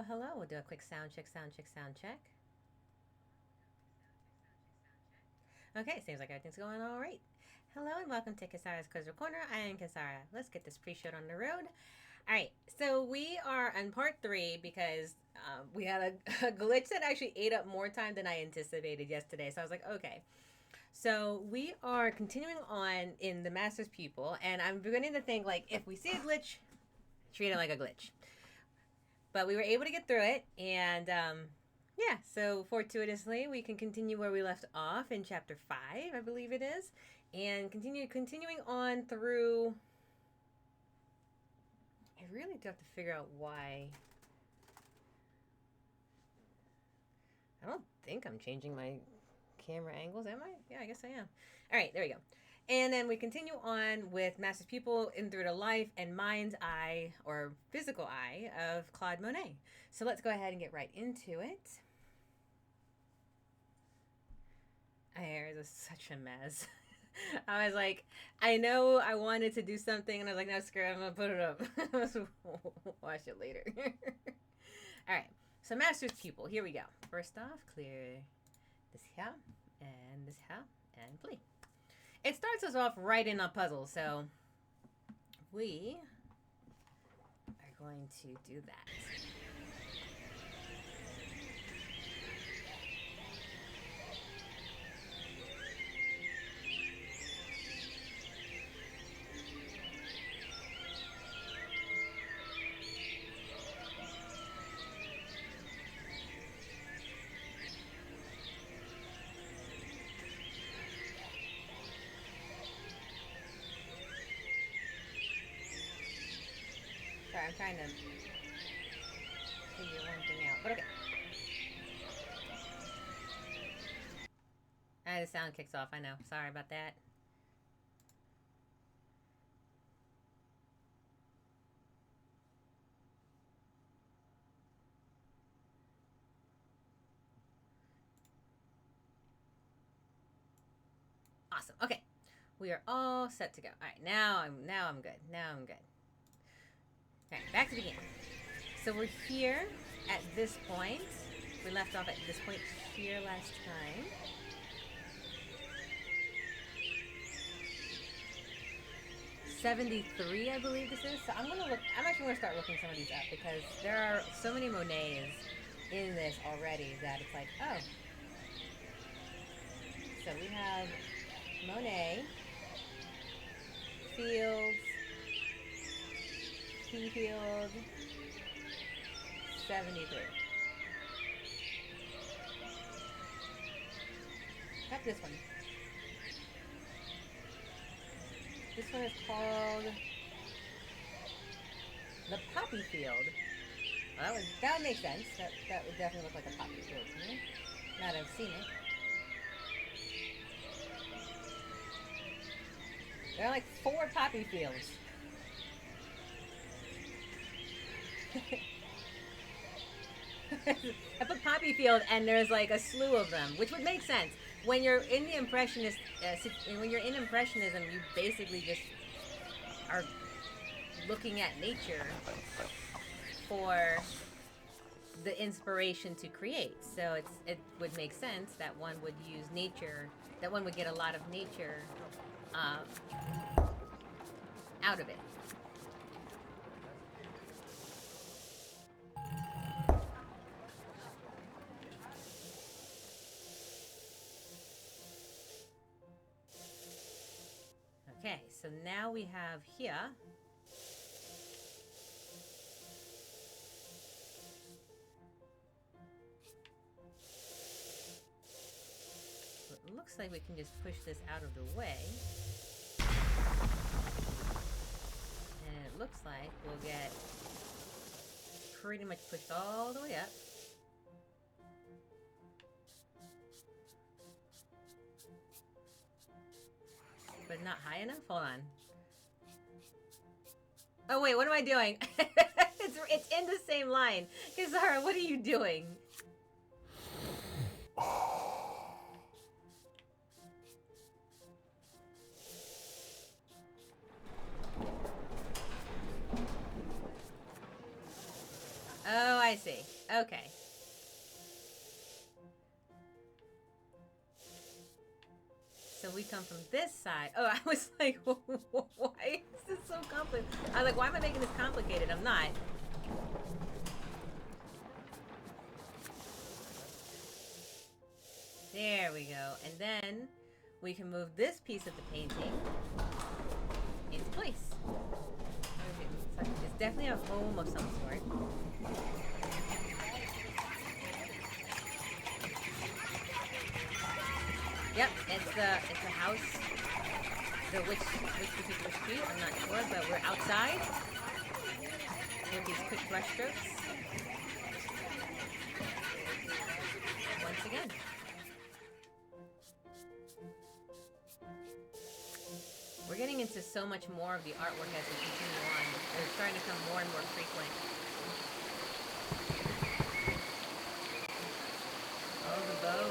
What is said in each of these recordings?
Hello, hello. We'll do a quick sound check, sound check, sound check. Okay, seems like everything's going all right. Hello and welcome to Kasara's Quiz Corner. I am Kasara. Let's get this pre-show on the road. All right, so we are on part 3 because we had a glitch that actually ate up more time than I anticipated yesterday. So I was like, okay. So we are continuing on in the Master's Pupil, and I'm beginning to think, like, if we see a glitch, treat it like a glitch. But we were able to get through it, and yeah, so fortuitously, we can continue where we left off in chapter 5, I believe it is, and continuing on through. I really do have to figure out why. I don't think I'm changing my camera angles, am I? Yeah, I guess I am. All right, there we go. And then we continue on with Master's Pupil in through the life and mind's eye, or physical eye, of Claude Monet. So let's go ahead and get right into it. Hair is such a mess. I was like, I know I wanted to do something, and I was like, no, screw it, I'm going to put it up. Let's watch it later. All right, so Master's Pupil, here we go. First off, clear this here, and play. It starts us off right in a puzzle, so we are going to do that. Sorry, I'm trying to figure one thing out, but okay. The sound kicks off, I know. Sorry about that. Awesome. Okay. We are all set to go. All right, now I'm good. Now I'm good. All right, back to the game. So we're here at this point. We left off at this point here last time. $73, I believe this is. So I'm actually gonna start looking some of these up because there are so many Monets in this already that it's like, oh. So we have Monet, Fields, Pupil, 73. Got this one. This one is called the Poppy Field. Well, that would make sense. That would definitely look like a poppy field to me. Now that I've seen it. There are like 4 poppy fields. I put poppy field and there's like a slew of them, which would make sense. When you're in the impressionist, when you're in impressionism, you basically just are looking at nature for the inspiration to create. So it would make sense that one would use nature, that one would get a lot of nature out of it. Okay, so now we have here so it looks like we can just push this out of the way. And it looks like we'll get pretty much pushed all the way up. But not high enough? Hold on. Oh wait, what am I doing? it's in the same line. Kazara, what are you doing? Oh, I see. Okay. So we come from this side. Oh, I was like, why is this so complicated? I was like, why am I making this complicated? I'm not. There we go. And then we can move this piece of the painting into place. It's definitely a home of some sort. Yep, it's a house. So which particular street? I'm not sure, but we're outside with these quick brush strokes. Once again. We're getting into so much more of the artwork as we continue on. They're starting to become more and more frequent. Oh, the bow.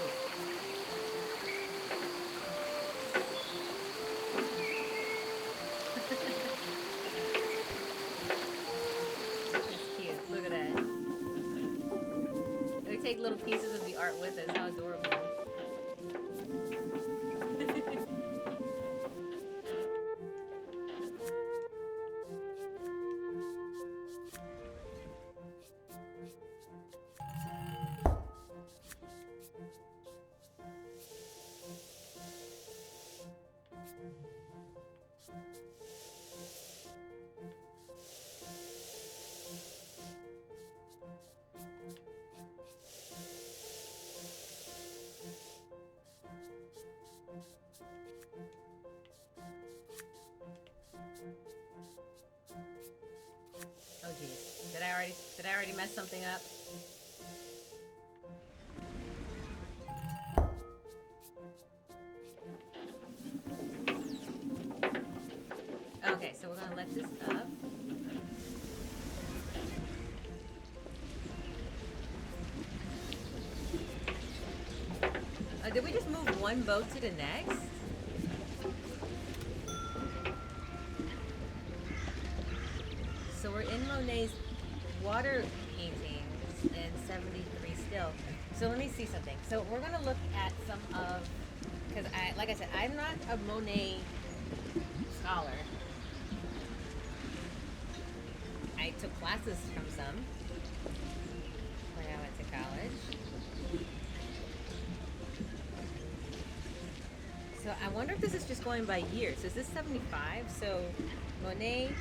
That's cute. Look at that. We take little pieces of the art with us. How adorable. Oh geez. Did I already mess something up? Okay, so we're gonna let this up. Did we just move one boat to the next? So we're in Monet's water paintings in 73 still. So let me see something. So we're gonna look at some of, because like I said, I'm not a Monet scholar. I took classes from some when I went to college. So I wonder if this is just going by years. Is this 75? So Monet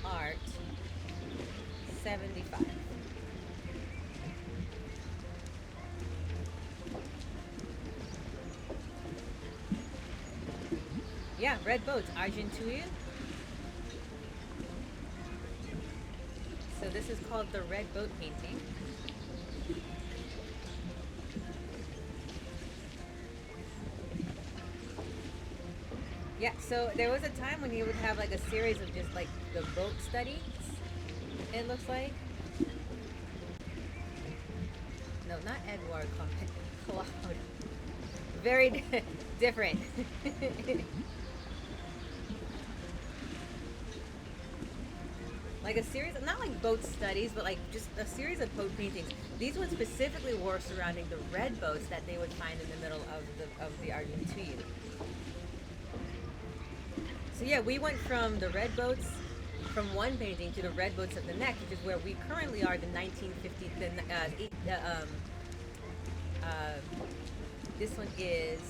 art 75. Yeah, red boats, Argenteuil. So this is called the red boat painting. Yeah, so there was a time when he would have like a series of just like the boat studies, it looks like. No, not Edward, Claude. Very different. Like a series, not like boat studies, but like just a series of boat paintings. These ones specifically were surrounding the red boats that they would find in the middle of the Argenteuil. So yeah, we went from the red boats from one painting to the red boats of the next, which is where we currently are. The 1950, this one is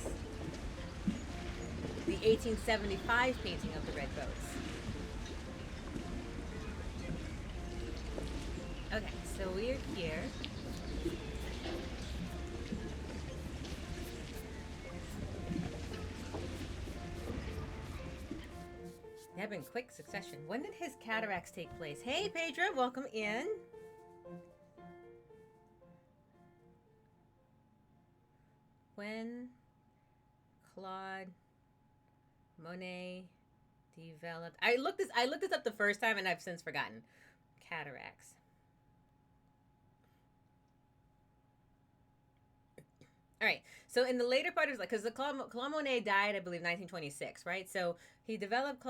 the 1875 painting of the red boats. Okay, so we're here. They have been quick succession. When did his cataracts take place? Hey, Pedro, welcome in. When Claude Monet developed, I looked this up the first time and I've since forgotten. Cataracts. All right. So in the later part of, like, because the Claude Monet died, I believe, 1926, right? So he developed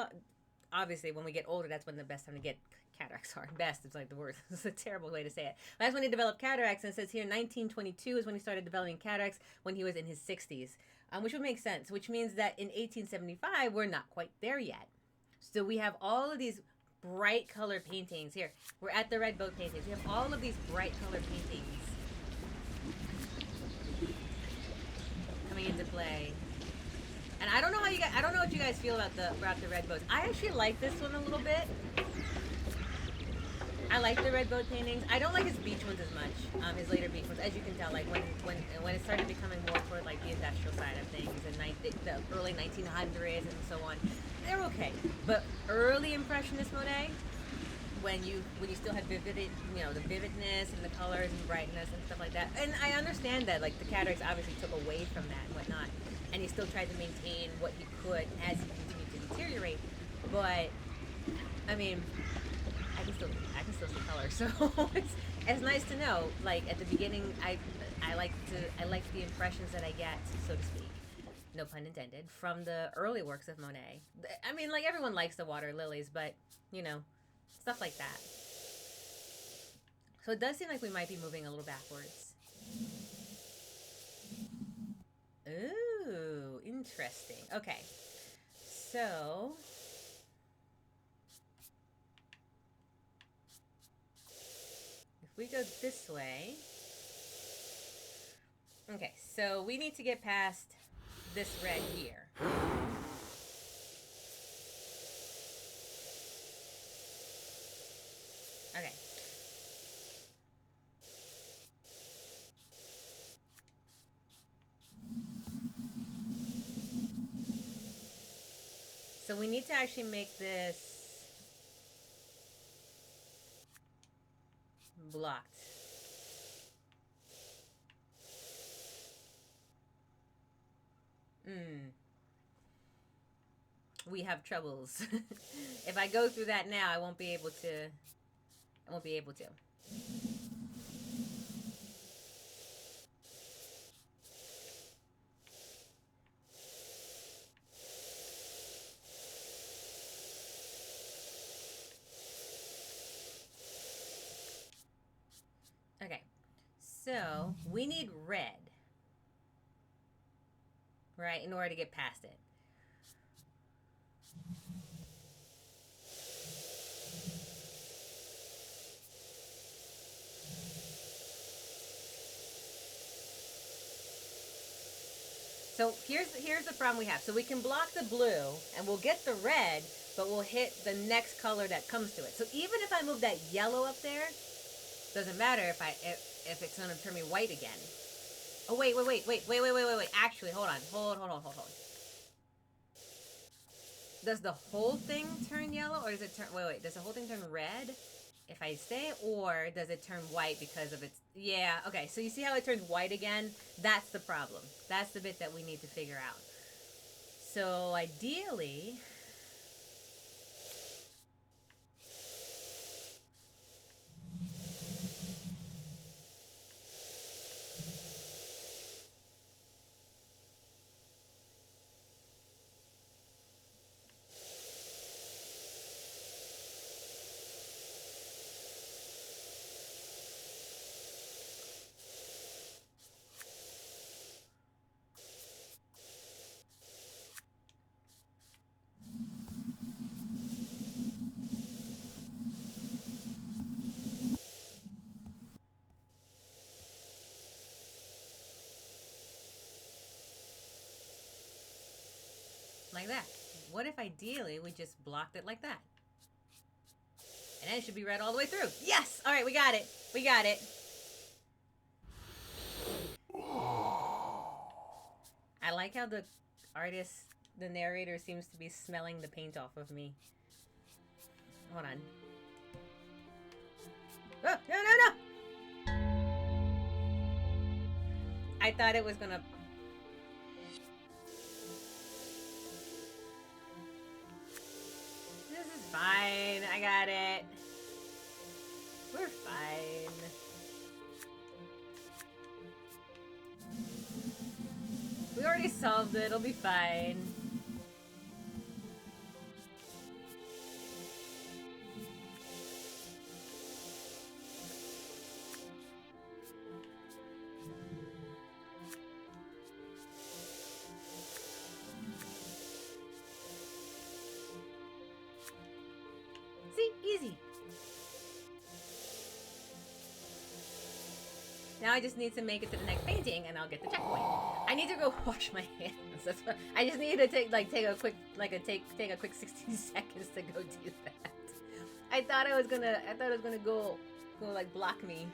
obviously when we get older, that's when the best time to get cataracts are. Best, it's like the worst. It's a terrible way to say it. But that's when he developed cataracts, and it says here 1922 is when he started developing cataracts when he was in his 60s, which would make sense, which means that in 1875, we're not quite there yet. So we have all of these bright color paintings. Here, we're at the red boat paintings. We have all of these bright color paintings coming into play. And I don't know what you guys feel about the red boats. I actually like this one a little bit. I like the red boat paintings. I don't like his beach ones as much. His later beach ones, as you can tell, like when it started becoming more toward like the industrial side of things in the early 1900s and so on, they're okay. But early Impressionist Monet, when you still had the vividness and the colors and brightness and stuff like that. And I understand that like the cataracts obviously took away from that and whatnot, and he still tried to maintain what he could as he continued to deteriorate. But I mean, I can still see color, so it's nice to know. Like at the beginning, I like the impressions that I get, so to speak, no pun intended, from the early works of Monet. I mean, like everyone likes the water lilies, but you know, stuff like that. So it does seem like we might be moving a little backwards. Ooh, interesting. Okay, so if we go this way, okay, so we need to get past this red here. Okay. So we need to actually make this blocked. We have troubles. If I go through that now, I won't be able to. Okay, so we need red, right, in order to get past it. So here's the problem we have. So we can block the blue, and we'll get the red, but we'll hit the next color that comes to it. So even if I move that yellow up there, doesn't matter if it's gonna turn me white again. Oh wait. Actually, hold on. Does the whole thing turn yellow, or does it turn? Wait. Does the whole thing turn red if I stay, or does it turn white because of its? Yeah. Okay. So you see how it turns white again? That's the problem. That's the bit that we need to figure out. So ideally, like that. What if ideally we just blocked it like that? And then it should be red all the way through. Yes! All right, we got it. I like how the artist, the narrator, seems to be smelling the paint off of me. Hold on. Oh, no! I thought it was gonna... This is fine. I got it. We're fine. We already solved it. It'll be fine. I just need to make it to the next painting, and I'll get the checkpoint. I need to go wash my hands. That's what I just need to take a quick 60 seconds to go do that. I thought it was gonna go like block me.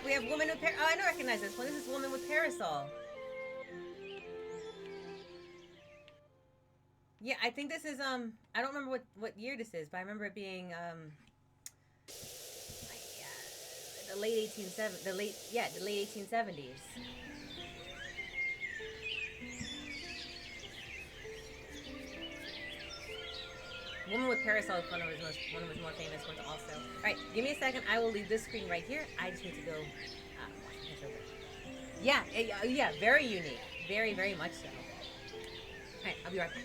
We have woman with oh, I don't recognize this one. This is woman with parasol. Yeah, I think this is I don't remember what year this is, but I remember it being the late 1870s. Woman with Parasol is one of his more famous ones also. Alright, give me a second. I will leave this screen right here. I just need to go wash my hands over. Yeah, yeah, very unique. Very, very much so. Alright, I'll be right back.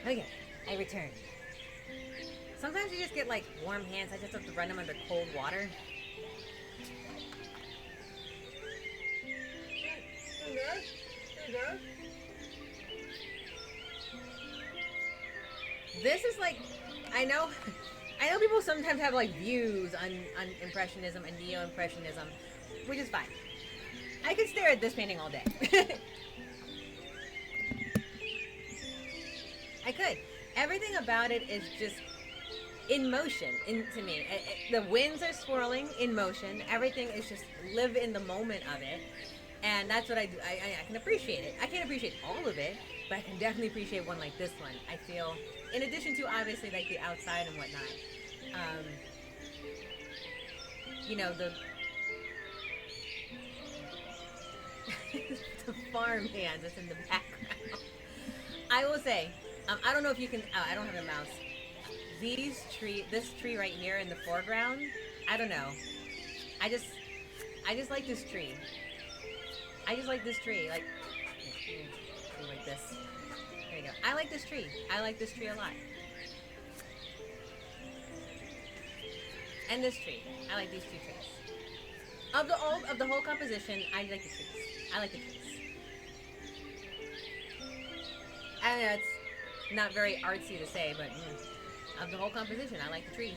Okay, I returned. Sometimes you just get like warm hands. I just have to run them under cold water. This is like, I know people sometimes have like views on Impressionism and Neo-Impressionism, which is fine. I could stare at this painting all day. I could. Everything about it is just in motion, to me. The winds are swirling in motion. Everything is just live in the moment of it. And that's what I do. I can appreciate it. I can't appreciate all of it, but I can definitely appreciate one like this one. I feel, in addition to obviously like the outside and whatnot, you know, the the farmhand that's in the background. I will say, I don't know if you can, I don't have a mouse. This tree right here in the foreground, I don't know. I just like this tree. I just like this tree. Like this. There you go. I like this tree. I like this tree a lot. And this tree. I like these two trees. Of the whole composition, I like the trees. I like the trees. I know it's not very artsy to say, but of the whole composition, I like the trees.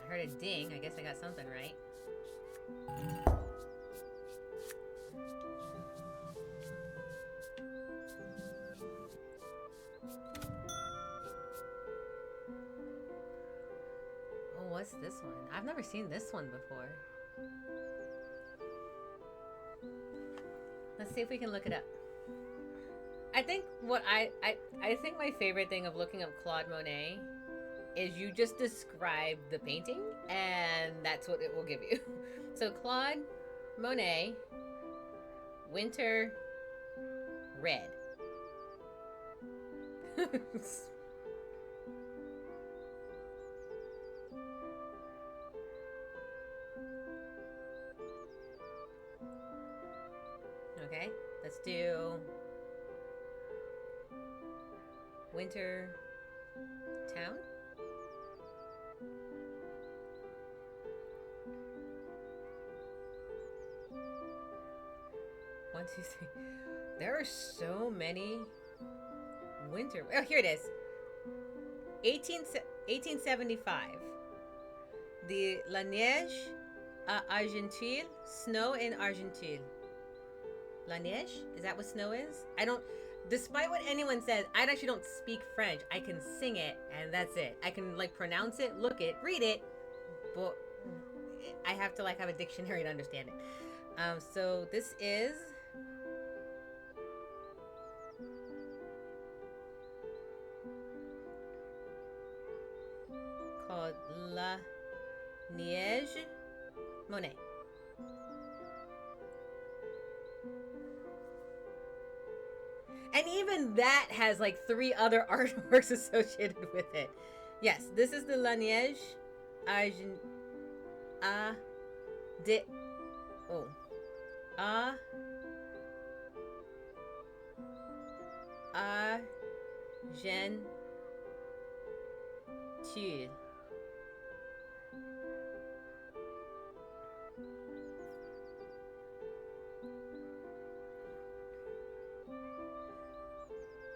I heard a ding. I guess I got something right. what's this one? I've never seen this one before. Let's see if we can look it up. I think I think my favorite thing of looking up Claude Monet is you just describe the painting and that's what it will give you. So Claude Monet, Winter Red. Okay, let's do Winter Town. One, two, three. There are so many winter. Oh, here it is. 1875. The La Neige à Argenteuil. Snow in Argenteuil. La Neige? Is that what snow is? I don't. Despite what anyone says, I actually don't speak French. I can sing it, and that's it. I can like pronounce it, look it, read it, but I have to like have a dictionary to understand it. So this is called La Neige Monet. And even that has like 3 other artworks associated with it. Yes, this is the La Neige Argent de oh Argenteuil.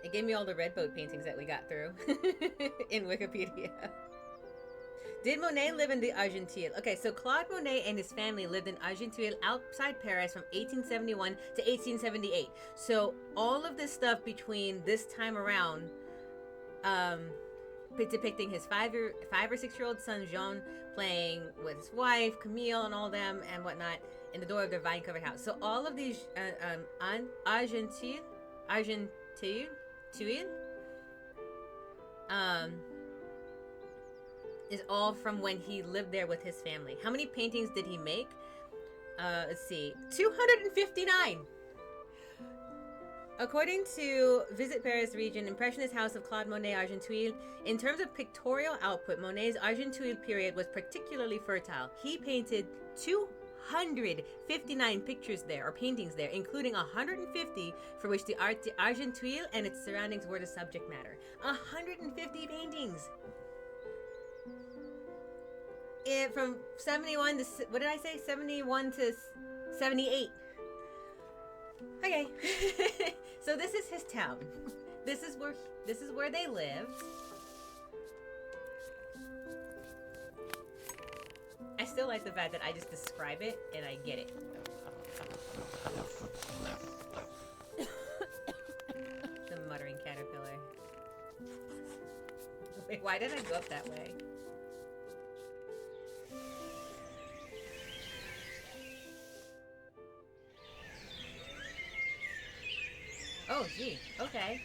It gave me all the red boat paintings that we got through in Wikipedia. Did Monet live in the Argenteuil? Okay, so Claude Monet and his family lived in Argenteuil outside Paris from 1871 to 1878. So all of this stuff between this time around, depicting his 5 or 6-year-old son Jean playing with his wife Camille and all them and whatnot in the door of their vine-covered house. So all of these Argenteuil, is all from when he lived there with his family. How many paintings did he make? Let's see, 259. According to Visit Paris Region, Impressionist House of Claude Monet, Argenteuil, in terms of pictorial output, Monet's Argenteuil period was particularly fertile. He painted 259 pictures there, or paintings there, including 150 for which the Argenteuil and its surroundings were the subject matter. 150 paintings! From 71 to, what did I say? 71 to 78. Okay. So this is his town. This is where they live. I still like the fact that I just describe it and I get it. The muttering caterpillar. Wait, why did I go up that way? Oh, gee. Okay.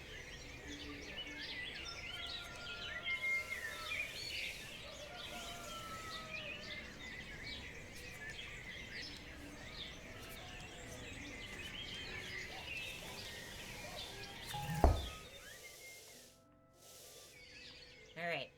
All right.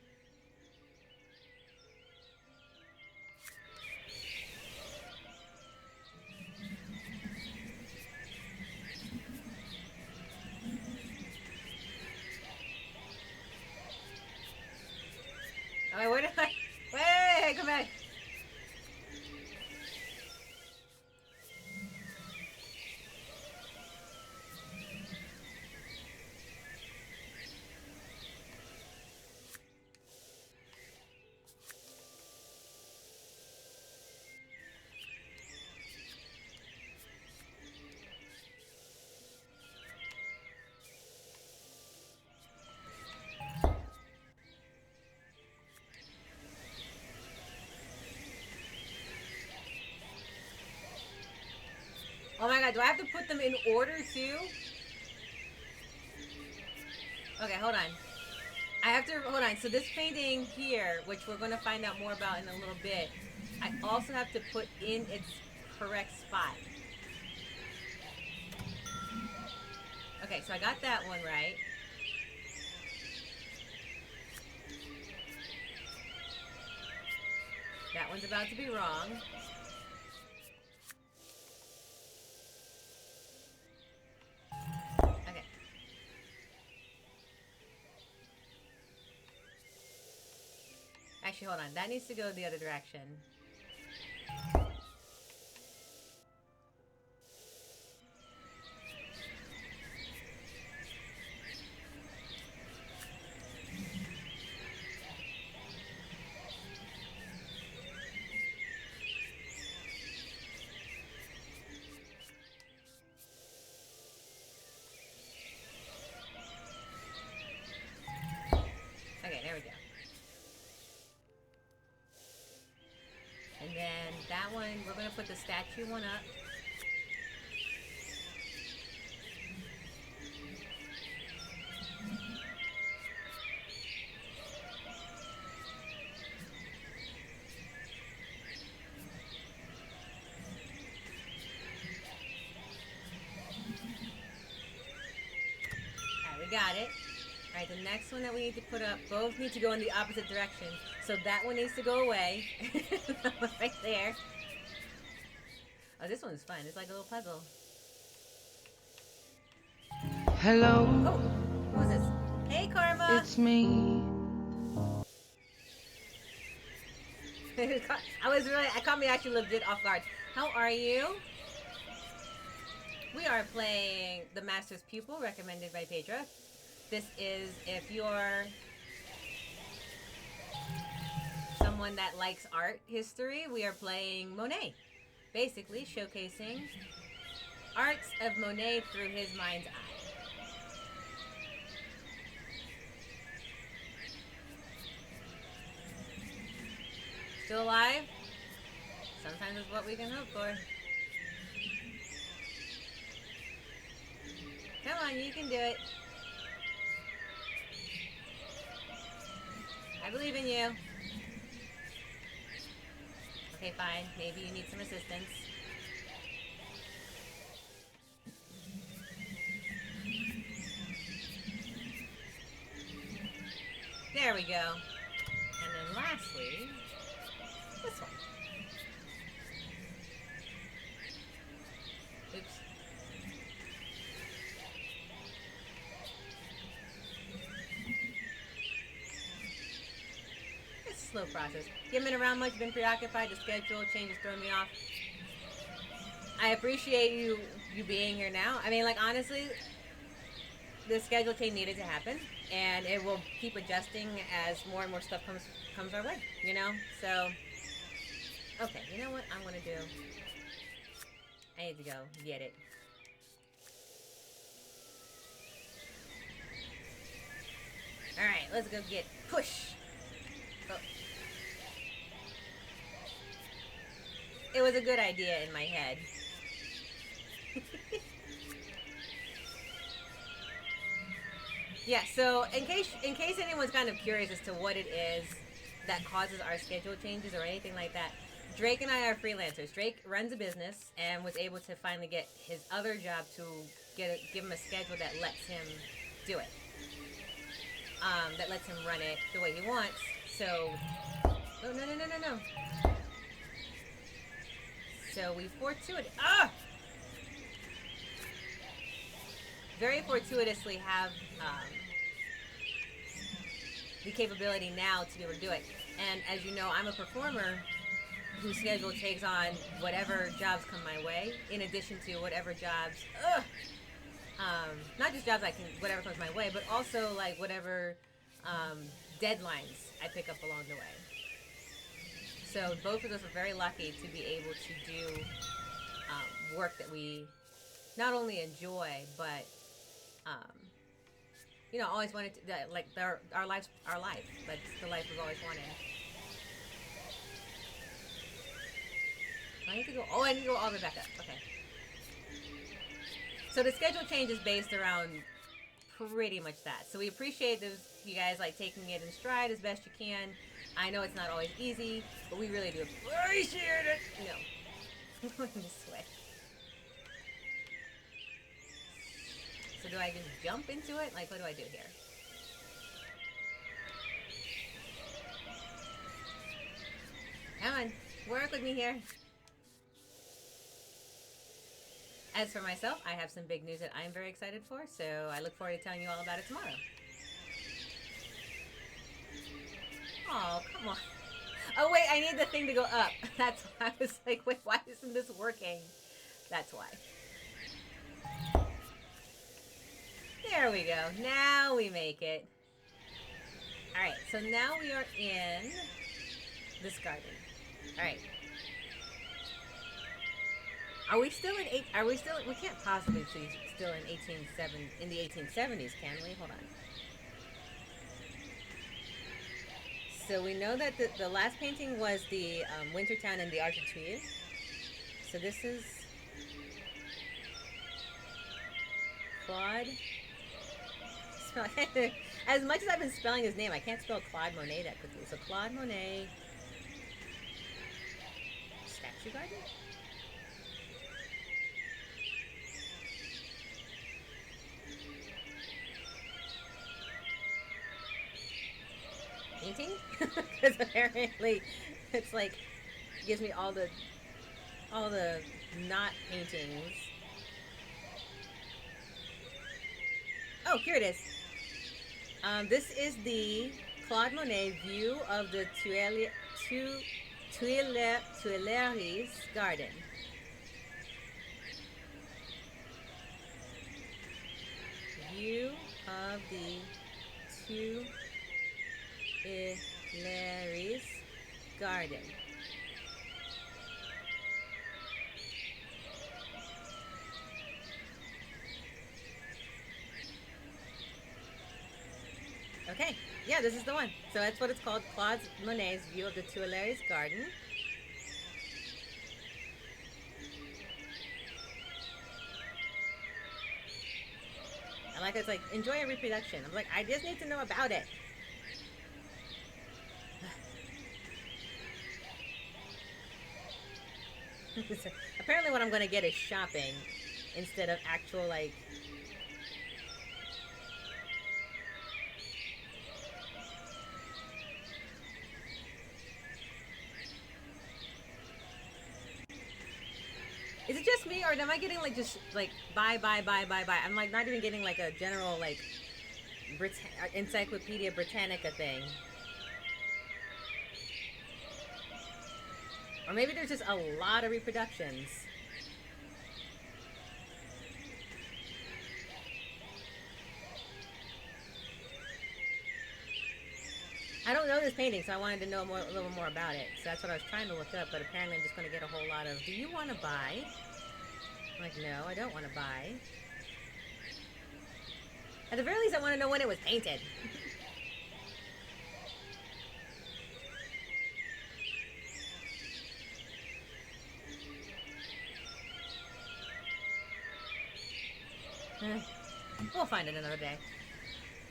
Oh my god, do I have to put them in order too? Okay, hold on. I have to, hold on. So this painting here, which we're going to find out more about in a little bit, I also have to put in its correct spot. Okay, so I got that one right. That one's about to be wrong. Okay. Actually, hold on. That needs to go the other direction. Okay, there we go. And then that one, we're going to put the statue one up. Alright, we got it. Alright, the next one that we need to put up, both need to go in the opposite direction. So that one needs to go away. That one right there. Oh, this one's fun. It's like a little puzzle. Hello. Oh, who's this? Hey, Karma. It's me. I caught me actually legit off guard. How are you? We are playing The Master's Pupil, recommended by Pedra. This is if you're someone that likes art history, we are playing Monet. Basically showcasing arts of Monet through his mind's eye. Still alive? Sometimes it's what we can hope for. Come on, you can do it. I believe in you. Okay, fine. Maybe you need some assistance. There we go. And then lastly, this one. Oops. It's a slow process. You haven't been around much, been preoccupied, the schedule changes throw me off. I appreciate you being here now. I mean, like, honestly, the schedule change needed to happen, and it will keep adjusting as more and more stuff comes our way, you know? So, okay, you know what I'm gonna do? I need to go get it. Alright, let's go get push. Oh. It was a good idea in my head. Yeah, so in case anyone's kind of curious as to what it is that causes our schedule changes or anything like that, Drake and I are freelancers. Drake runs a business and was able to finally get his other job to give him a schedule that lets him do it. That lets him run it the way he wants. So, oh no. So we very fortuitously have the capability now to be able to do it. And as you know, I'm a performer whose schedule takes on whatever jobs come my way, in addition to whatever jobs, not just jobs whatever comes my way, but also like whatever deadlines I pick up along the way. So both of us are very lucky to be able to do work that we not only enjoy, but always wanted to, like our life. That's the life we've always wanted. I need to go. Oh, I need to go all the way back up. Okay. So the schedule change is based around pretty much that. So we appreciate those, you guys like taking it in stride as best you can. I know it's not always easy, but we really do appreciate it. No. I'm going this way. So do I just jump into it? Like, what do I do here? Come on, work with me here. As for myself, I have some big news that I'm very excited for, so I look forward to telling you all about it tomorrow. Oh, come on. Oh, wait, I need the thing to go up. That's why I was like, wait, why isn't this working? That's why. There we go. Now we make it. Alright, so now we are in this garden. Alright. Are we still in we can't possibly be still in the 1870s, can we? Hold on. So we know that the last painting was the Wintertown and the Arc de Triomphe. So this is Claude. As much as I've been spelling his name, I can't spell Claude Monet that quickly. So Claude Monet statue garden. Painting, because apparently it's like gives me all the not paintings. Oh, here it is. This is the Claude Monet view of the Tuileries garden. View of the Tuileries garden. Okay, yeah, this is the one. So that's what it's called, Claude Monet's view of the Tuileries garden. I like it's like, enjoy a reproduction. I'm like, I just need to know about it. So, apparently what I'm going to get is shopping instead of actual, like... Is it just me, or am I getting, like, just, like, buy? I'm, like, not even getting, like, a general, like, Encyclopedia Britannica thing. Or maybe there's just a lot of reproductions. I don't know this painting, so I wanted to know a little more about it. So that's what I was trying to look up, but apparently I'm just going to get a whole lot of, do you want to buy? I'm like, no, I don't want to buy. At the very least, I want to know when it was painted. We'll find it another day.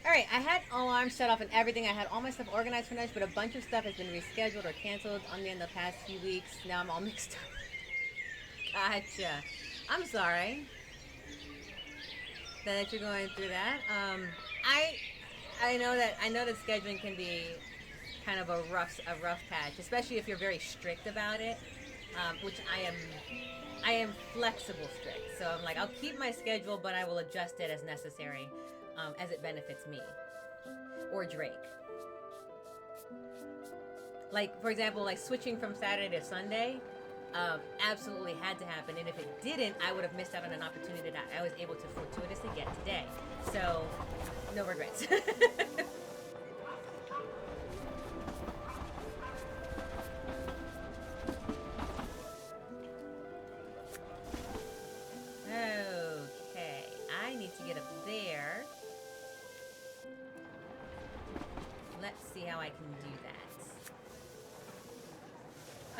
Alright, I had alarms set off and everything. I had all my stuff organized for night, but a bunch of stuff has been rescheduled or canceled on me in the past few weeks. Now I'm all mixed up. Gotcha. I'm sorry that you're going through that. I know that scheduling can be kind of a rough patch, especially if you're very strict about it, which I am flexible strict. So I'm like, I'll keep my schedule, but I will adjust it as necessary, as it benefits me or Drake. Like, for example, like switching from Saturday to Sunday, absolutely had to happen. And if it didn't, I would have missed out on an opportunity that I was able to fortuitously get today. So, no regrets. Okay, I need to get up there. Let's see how I can do that.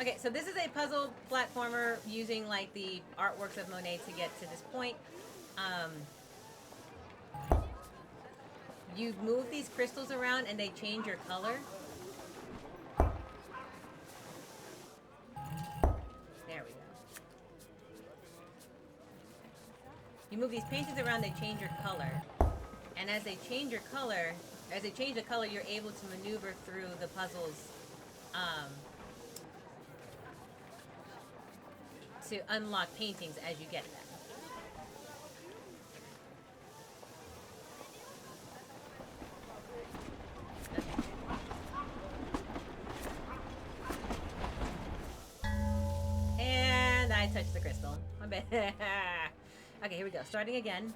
Okay, so this is a puzzle platformer using like the artworks of Monet to get to this point. um, you move these crystals around and they change your color. There we go. You move these paintings around, they change your color. And as they change your color, as they change the color, you're able to maneuver through the puzzles to unlock paintings as you get them. And I touched the crystal. My bad. Okay, here we go. Starting again.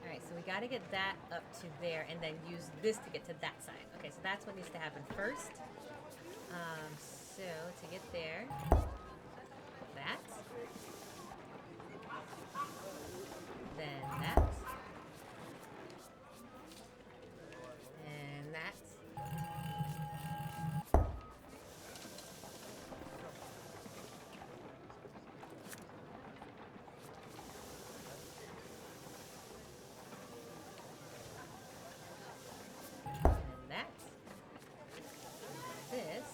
Alright, so we gotta get that up to there and then use this to get to that side. Okay, so that's what needs to happen first. So to get there, that. Then that. And that. And that. This.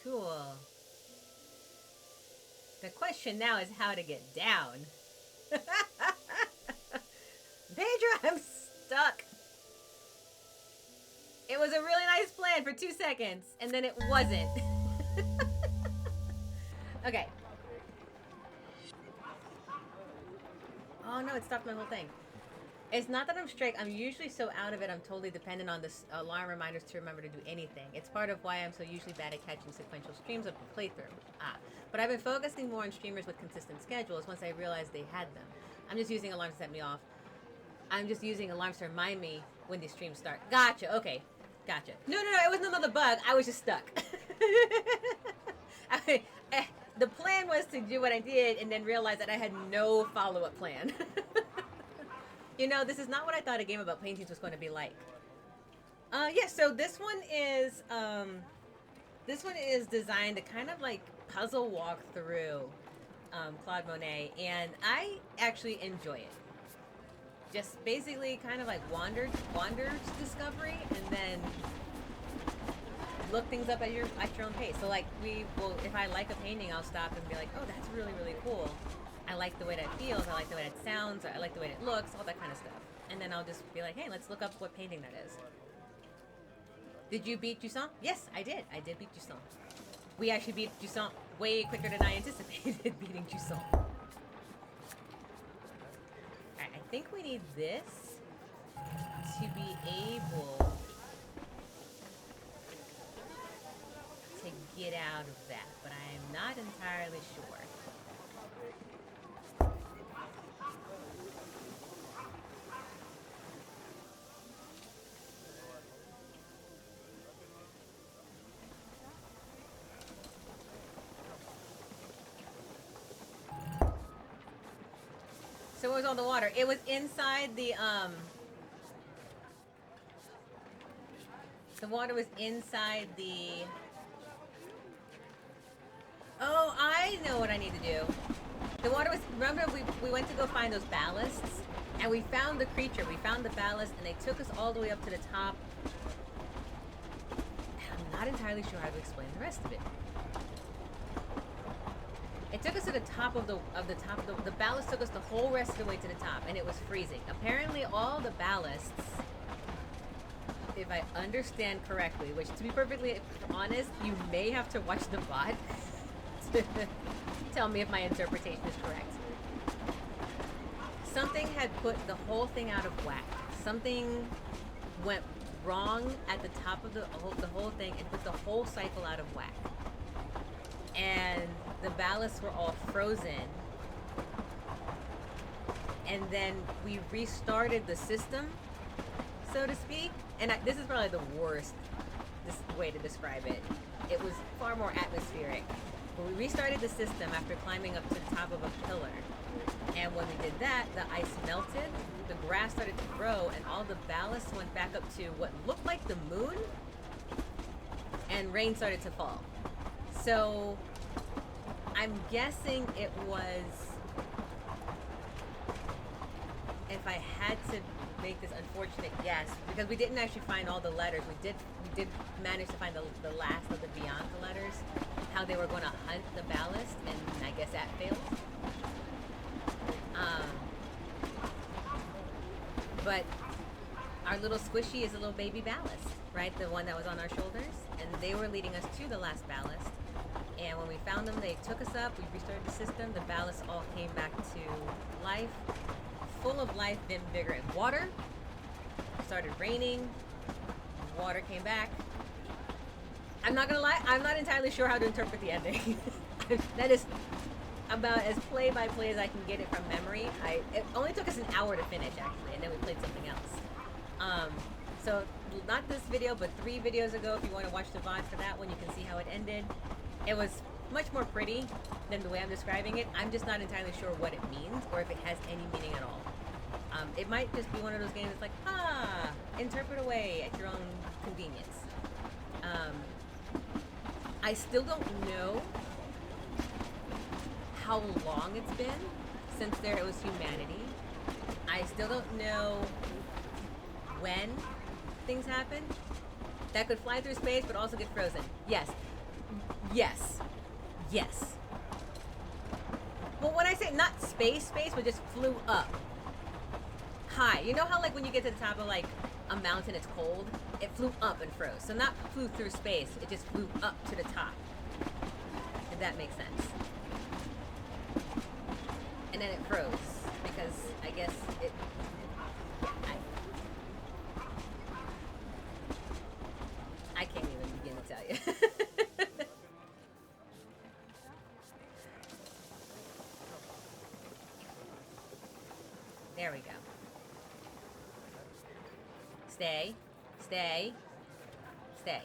Cool. The question now is how to get down. Pedro, I'm stuck. It was a really nice plan for 2 seconds, and then it wasn't. Okay. Oh no, it stopped my whole thing. It's not that I'm strict. I'm usually so out of it, I'm totally dependent on this alarm reminders to remember to do anything. It's part of why I'm so usually bad at catching sequential streams of the playthrough. But I've been focusing more on streamers with consistent schedules once I realized they had them. I'm just using alarms to set me off. I'm just using alarms to remind me when the streams start. Gotcha, okay. Gotcha. No, it wasn't another bug. I was just stuck. The plan was to do what I did and then realize that I had no follow-up plan. You know, this is not what I thought a game about paintings was going to be like. Yeah, so this one is designed to kind of like puzzle walk through Claude Monet, and I actually enjoy it. Just basically kind of like wander's discovery, and then look things up at your own pace. So like if I like a painting, I'll stop and be like, oh, that's really, really cool. I like the way that feels, I like the way that sounds, I like the way it looks, all that kind of stuff. And then I'll just be like, hey, let's look up what painting that is. Did you beat Jusant? Yes, I did. I did beat Jusant. We actually beat Jusant way quicker than I anticipated beating Jusant. Alright, I think we need this to be able to get out of that, but I am not entirely sure. So what was all the water? It was inside the water was inside the... Oh, I know what I need to do. The water was... Remember we went to go find those ballasts? And we found the creature. We found the ballast, and they took us all the way up to the top. And I'm not entirely sure how to explain the rest of it. It took us to the top of the ballast took us the whole rest of the way to the top, and it was freezing. Apparently all the ballasts, if I understand correctly, which to be perfectly honest, you may have to watch the VOD to tell me if my interpretation is correct. Something had put the whole thing out of whack. Something went wrong at the top of the whole thing and put the whole cycle out of whack. And the ballasts were all frozen. And then we restarted the system, so to speak. And this is probably the this way to describe it. It was far more atmospheric. When we restarted the system after climbing up to the top of a pillar, and when we did that, the ice melted, the grass started to grow, and all the ballast went back up to what looked like the moon, and rain started to fall. So I'm guessing it was, if I had to make this unfortunate guess, because we didn't actually find all the letters. We did manage to find the last of the Bianca letters, how they were going to hunt the ballast, and I guess that failed. But our little squishy is a little baby ballast, right? The one that was on our shoulders, and they were leading us to the last ballast. And when we found them, they took us up. We restarted the system. The ballast all came back to life, full of life, vim, vigor, and water. It started raining. Water came back. I'm not gonna lie, I'm not entirely sure how to interpret the ending. That is about as play-by-play as I can get it from memory. It only took us an hour to finish, actually, and then we played something else. So not this video, but 3 videos ago, if you want to watch the VOD for that one, you can see how it ended. It was much more pretty than the way I'm describing it. I'm just not entirely sure what it means, or if it has any meaning at all. It might just be one of those games that's like, interpret away at your own convenience. I still don't know how long it's been since there was humanity. I still don't know when things happen. That could fly through space, but also get frozen. Yes. Yes. Yes. Well, when I say not space, but just flew up. High. You know how like when you get to the top of like a mountain, it's cold? It flew up and froze. So not flew through space, it just flew up to the top. If that makes sense. And then it froze because I guess it... I can't even begin to tell you. There we go. Stay. Stay. Stay.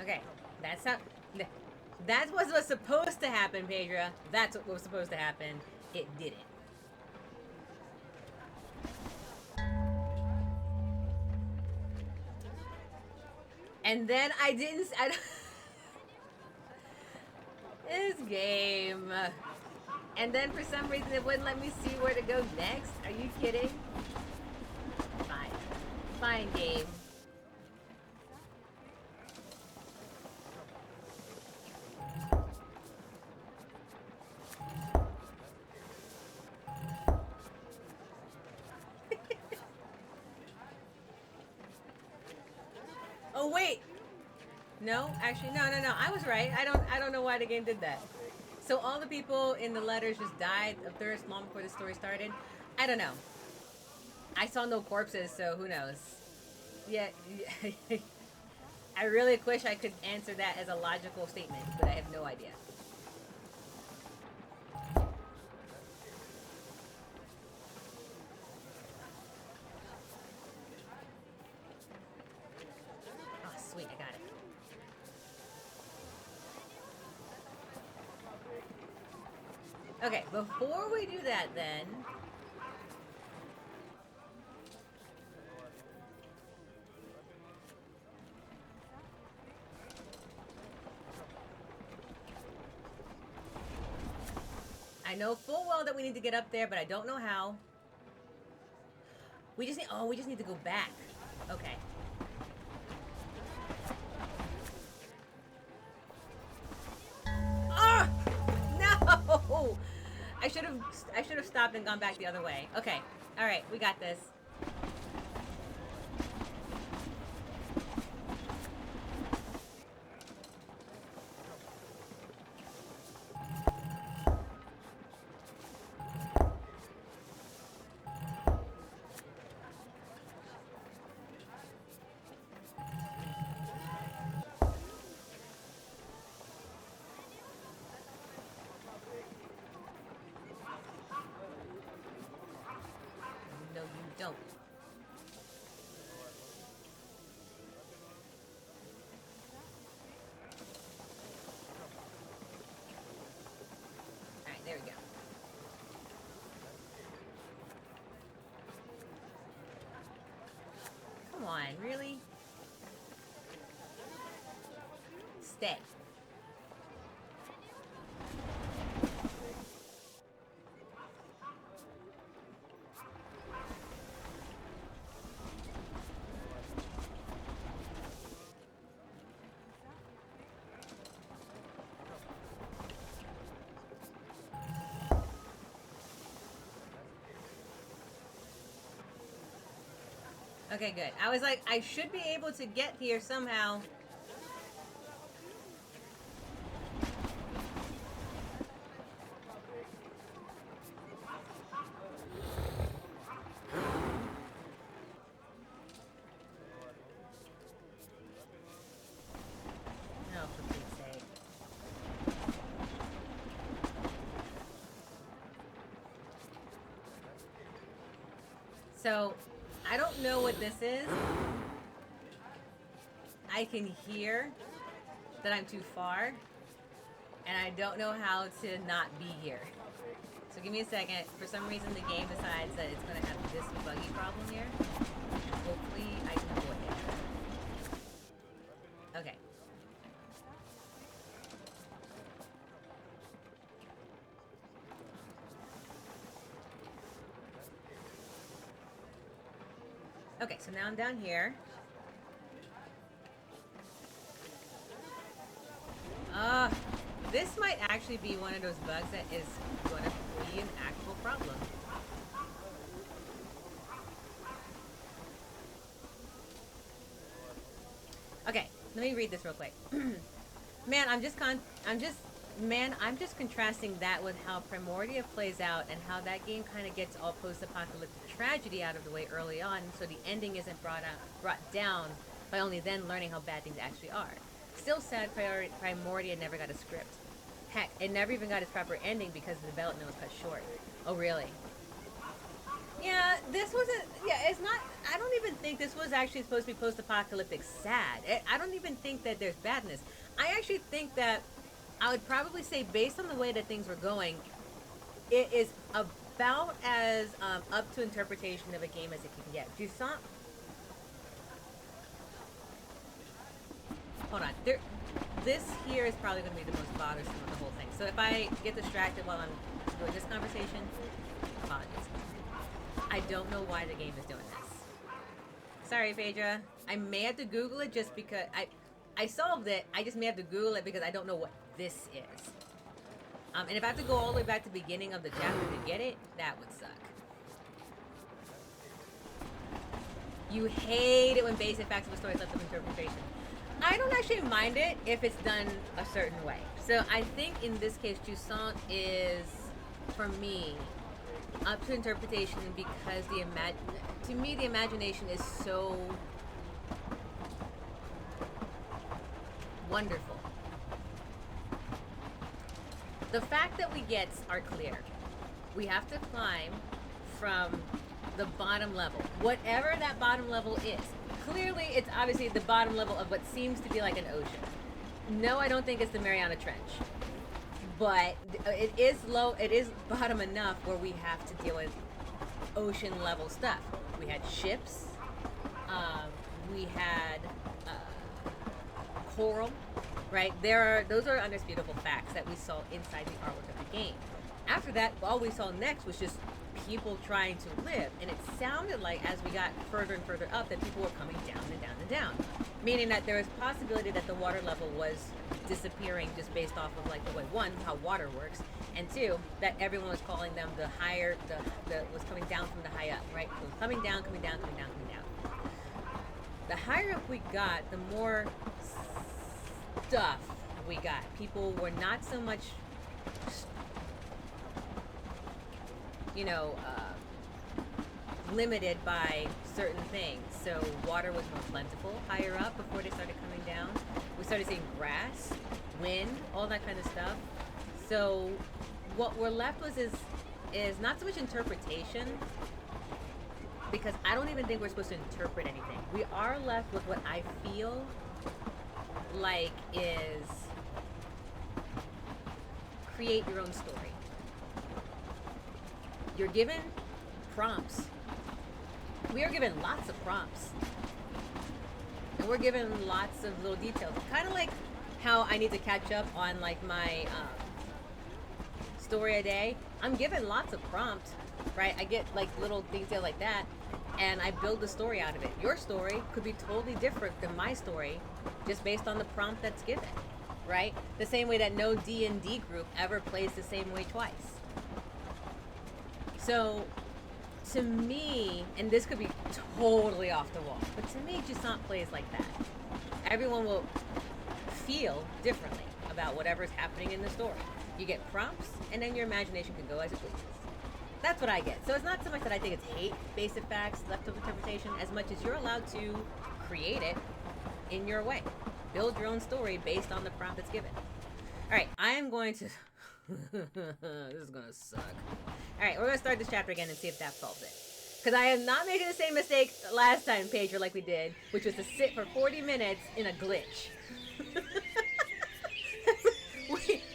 Okay, that's what was supposed to happen, Pedra. That's what was supposed to happen. It didn't. And then I didn't... This game. And then for some reason it wouldn't let me see where to go next. Are you kidding? Fine. Fine, game. Oh wait, no, actually, no. I was right. I don't know why the game did that. So all the people in the letters just died of thirst long before the story started. I don't know. I saw no corpses, so who knows? Yeah, I really wish I could answer that as a logical statement, but I have no idea. Sweet, I got it. Okay, before we do that then... I know full well that we need to get up there, but I don't know how. We just need to go back. Okay. Ah! No! I should have stopped and gone back the other way. Okay. All right, we got this. There we go. Come on, really? Stay. Okay, good. I was like, I should be able to get here somehow. No, for Pete's sake. So, I don't know what this is. I can hear that I'm too far, and I don't know how to not be here. So give me a second. For some reason, the game decides that it's going to have this buggy problem here. Hopefully, I can avoid it. Okay. Okay, so now I'm down here. This might actually be one of those bugs that is going to be an actual problem. Okay, let me read this real quick. Man, I'm just contrasting that with how Primordia plays out and how that game kind of gets all post-apocalyptic tragedy out of the way early on, so the ending isn't brought down by only then learning how bad things actually are. Still sad, Primordia never got a script. Heck, it never even got its proper ending because the development was cut short. Oh, really? Yeah, this wasn't... Yeah, it's not... I don't even think this was actually supposed to be post-apocalyptic sad. I don't even think that there's badness. I actually think that I would probably say, based on the way that things were going, it is about as up to interpretation of a game as it can get. Hold on. This here is probably going to be the most bothersome of the whole thing. So if I get distracted while I'm doing this conversation, apologies. I don't know why the game is doing this. Sorry, Phaedra. I may have to Google it just because I solved it. I just may have to Google it because I don't know what this is. And if I have to go all the way back to the beginning of the chapter to get it, that would suck. You hate it when basic facts of a story is left up to interpretation. I don't actually mind it if it's done a certain way. So I think in this case, Toussaint is, for me, up to interpretation because to me the imagination is so wonderful. The fact that we get are clear. We have to climb from the bottom level, whatever that bottom level is. Clearly, it's obviously the bottom level of what seems to be like an ocean. No, I don't think it's the Mariana Trench. But it is low, it is bottom enough where we have to deal with ocean level stuff. We had ships, we had coral, right? Those are undisputable facts that we saw inside the artwork of the game. After that, all we saw next was just people trying to live, and it sounded like as we got further and further up that people were coming down and down and down, meaning that there was possibility that the water level was disappearing just based off of like the way, one, how water works, and two, that everyone was calling them the higher, was coming down from the high up, right? So coming down, coming down, coming down, coming down. The higher up we got, the more stuff we got. People were not so much limited by certain things. So water was more plentiful higher up before they started coming down. We started seeing grass, wind, all that kind of stuff. So what we're left with is not so much interpretation, because I don't even think we're supposed to interpret anything. We are left with what I feel like is create your own story. You're given prompts. We are given lots of prompts. And we're given lots of little details. Kind of like how I need to catch up on like my story a day. I'm given lots of prompts, right? I get like little details like that, and I build the story out of it. Your story could be totally different than my story, just based on the prompt that's given, right? The same way that no D&D group ever plays the same way twice. So, to me, and this could be totally off the wall, but to me, Jusant plays like that. Everyone will feel differently about whatever's happening in the story. You get prompts, and then your imagination can go as it pleases. That's what I get. So it's not so much that I think it's hate, basic facts, leftover interpretation, as much as you're allowed to create it in your way. Build your own story based on the prompt that's given. All right, I am going to... this is going to suck. All right, we're going to start this chapter again and see if that solves it. Because I am not making the same mistake last time, Pager, like we did, which was to sit for 40 minutes in a glitch.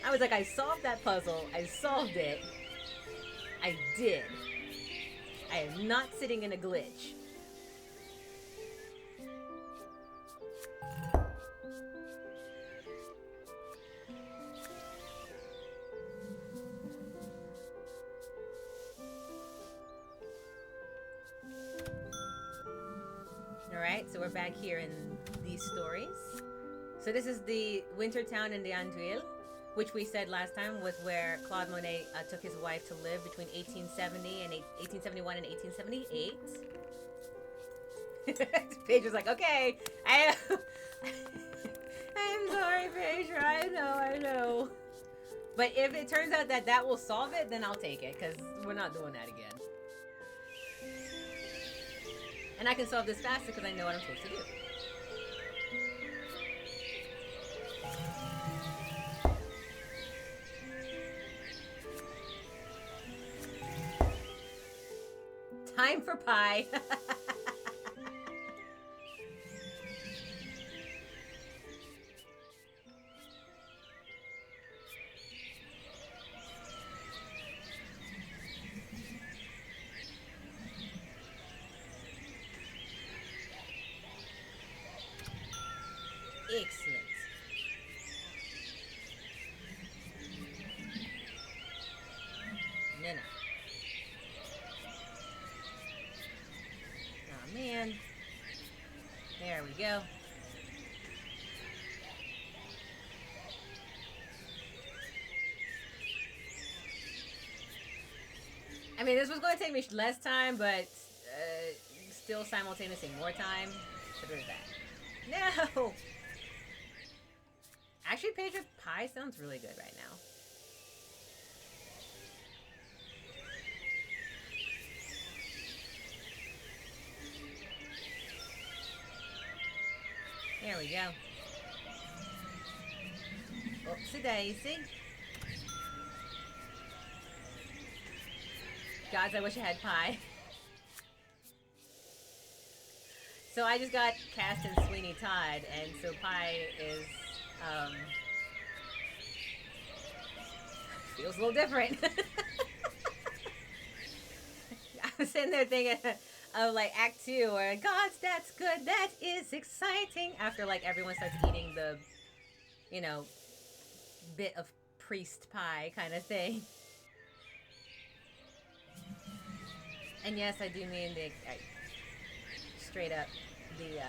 I was like, I solved that puzzle. I solved it. I did. I am not sitting in a glitch. Alright, so we're back here in these stories. So this is the winter town in the Anduil, which we said last time was where Claude Monet took his wife to live between 1870 and 1871 and 1878. Paige was like, okay, I'm sorry, Paige, I know. But if it turns out that that will solve it, then I'll take it, because we're not doing that again. And I can solve this faster because I know what I'm supposed to do. Time for pie. Excellent. No. Oh man. There we go. I mean, this was going to take me less time, but still simultaneously more time. So there's that. No! Actually, Pedro Pie sounds really good right now. There we go. Oopsie daisy. Gods, I wish I had pie. So I just got cast in Sweeney Todd, and so pie is, feels a little different. I was sitting there thinking of like Act 2, or gods, that's good, that is exciting, after like everyone starts eating the, you know, bit of priest pie kind of thing. And yes, I do mean the, straight up, the,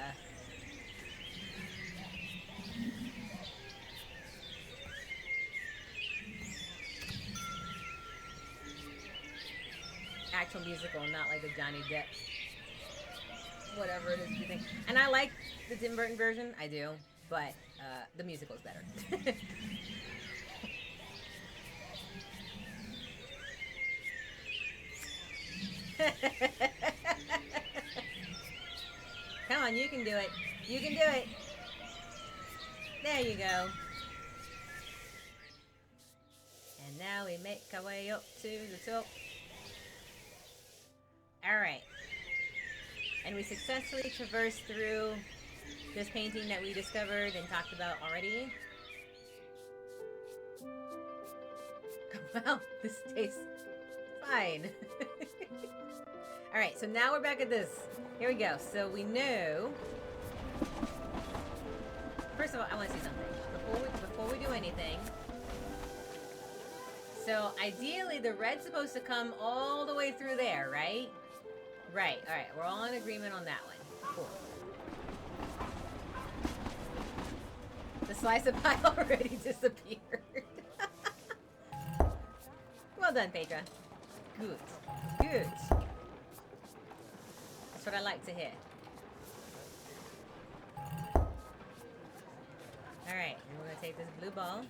actual musical, not like the Johnny Depp, whatever it is you think. And I like the Tim Burton version, I do, but the musical is better. Come on, you can do it. You can do it. There you go. And now we make our way up to the top. Alright. And we successfully traversed through this painting that we discovered and talked about already. Well, this tastes fine. Alright, so now we're back at this. Here we go. So we know... First of all, I want to see something. Before we do anything... So, ideally, the red's supposed to come all the way through there, right? Right, alright. We're all in agreement on that one. Cool. The slice of pie already disappeared. Well done, Phaedra. Good. Good. That's what I like to hear. Alright, and we're going to take this blue ball.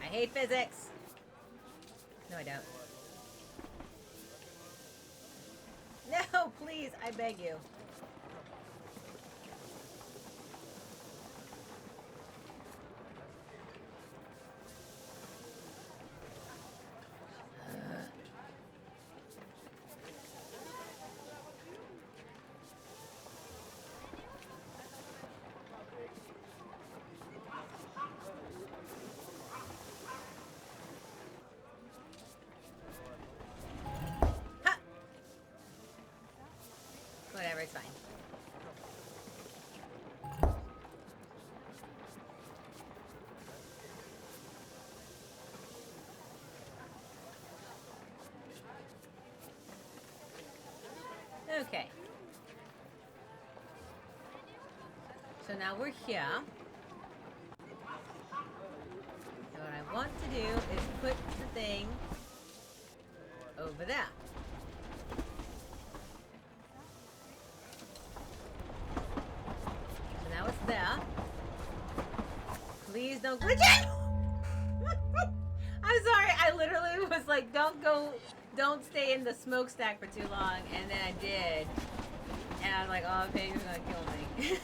I hate physics. No, I don't. No, please, I beg you. Whatever, it's fine. Okay. So now we're here. And what I want to do is put the thing over there. Now it's there. Please don't glitch it! I'm sorry, I literally was like, don't stay in the smokestack for too long, and then I did. And I'm like, oh, Peggy's gonna kill me.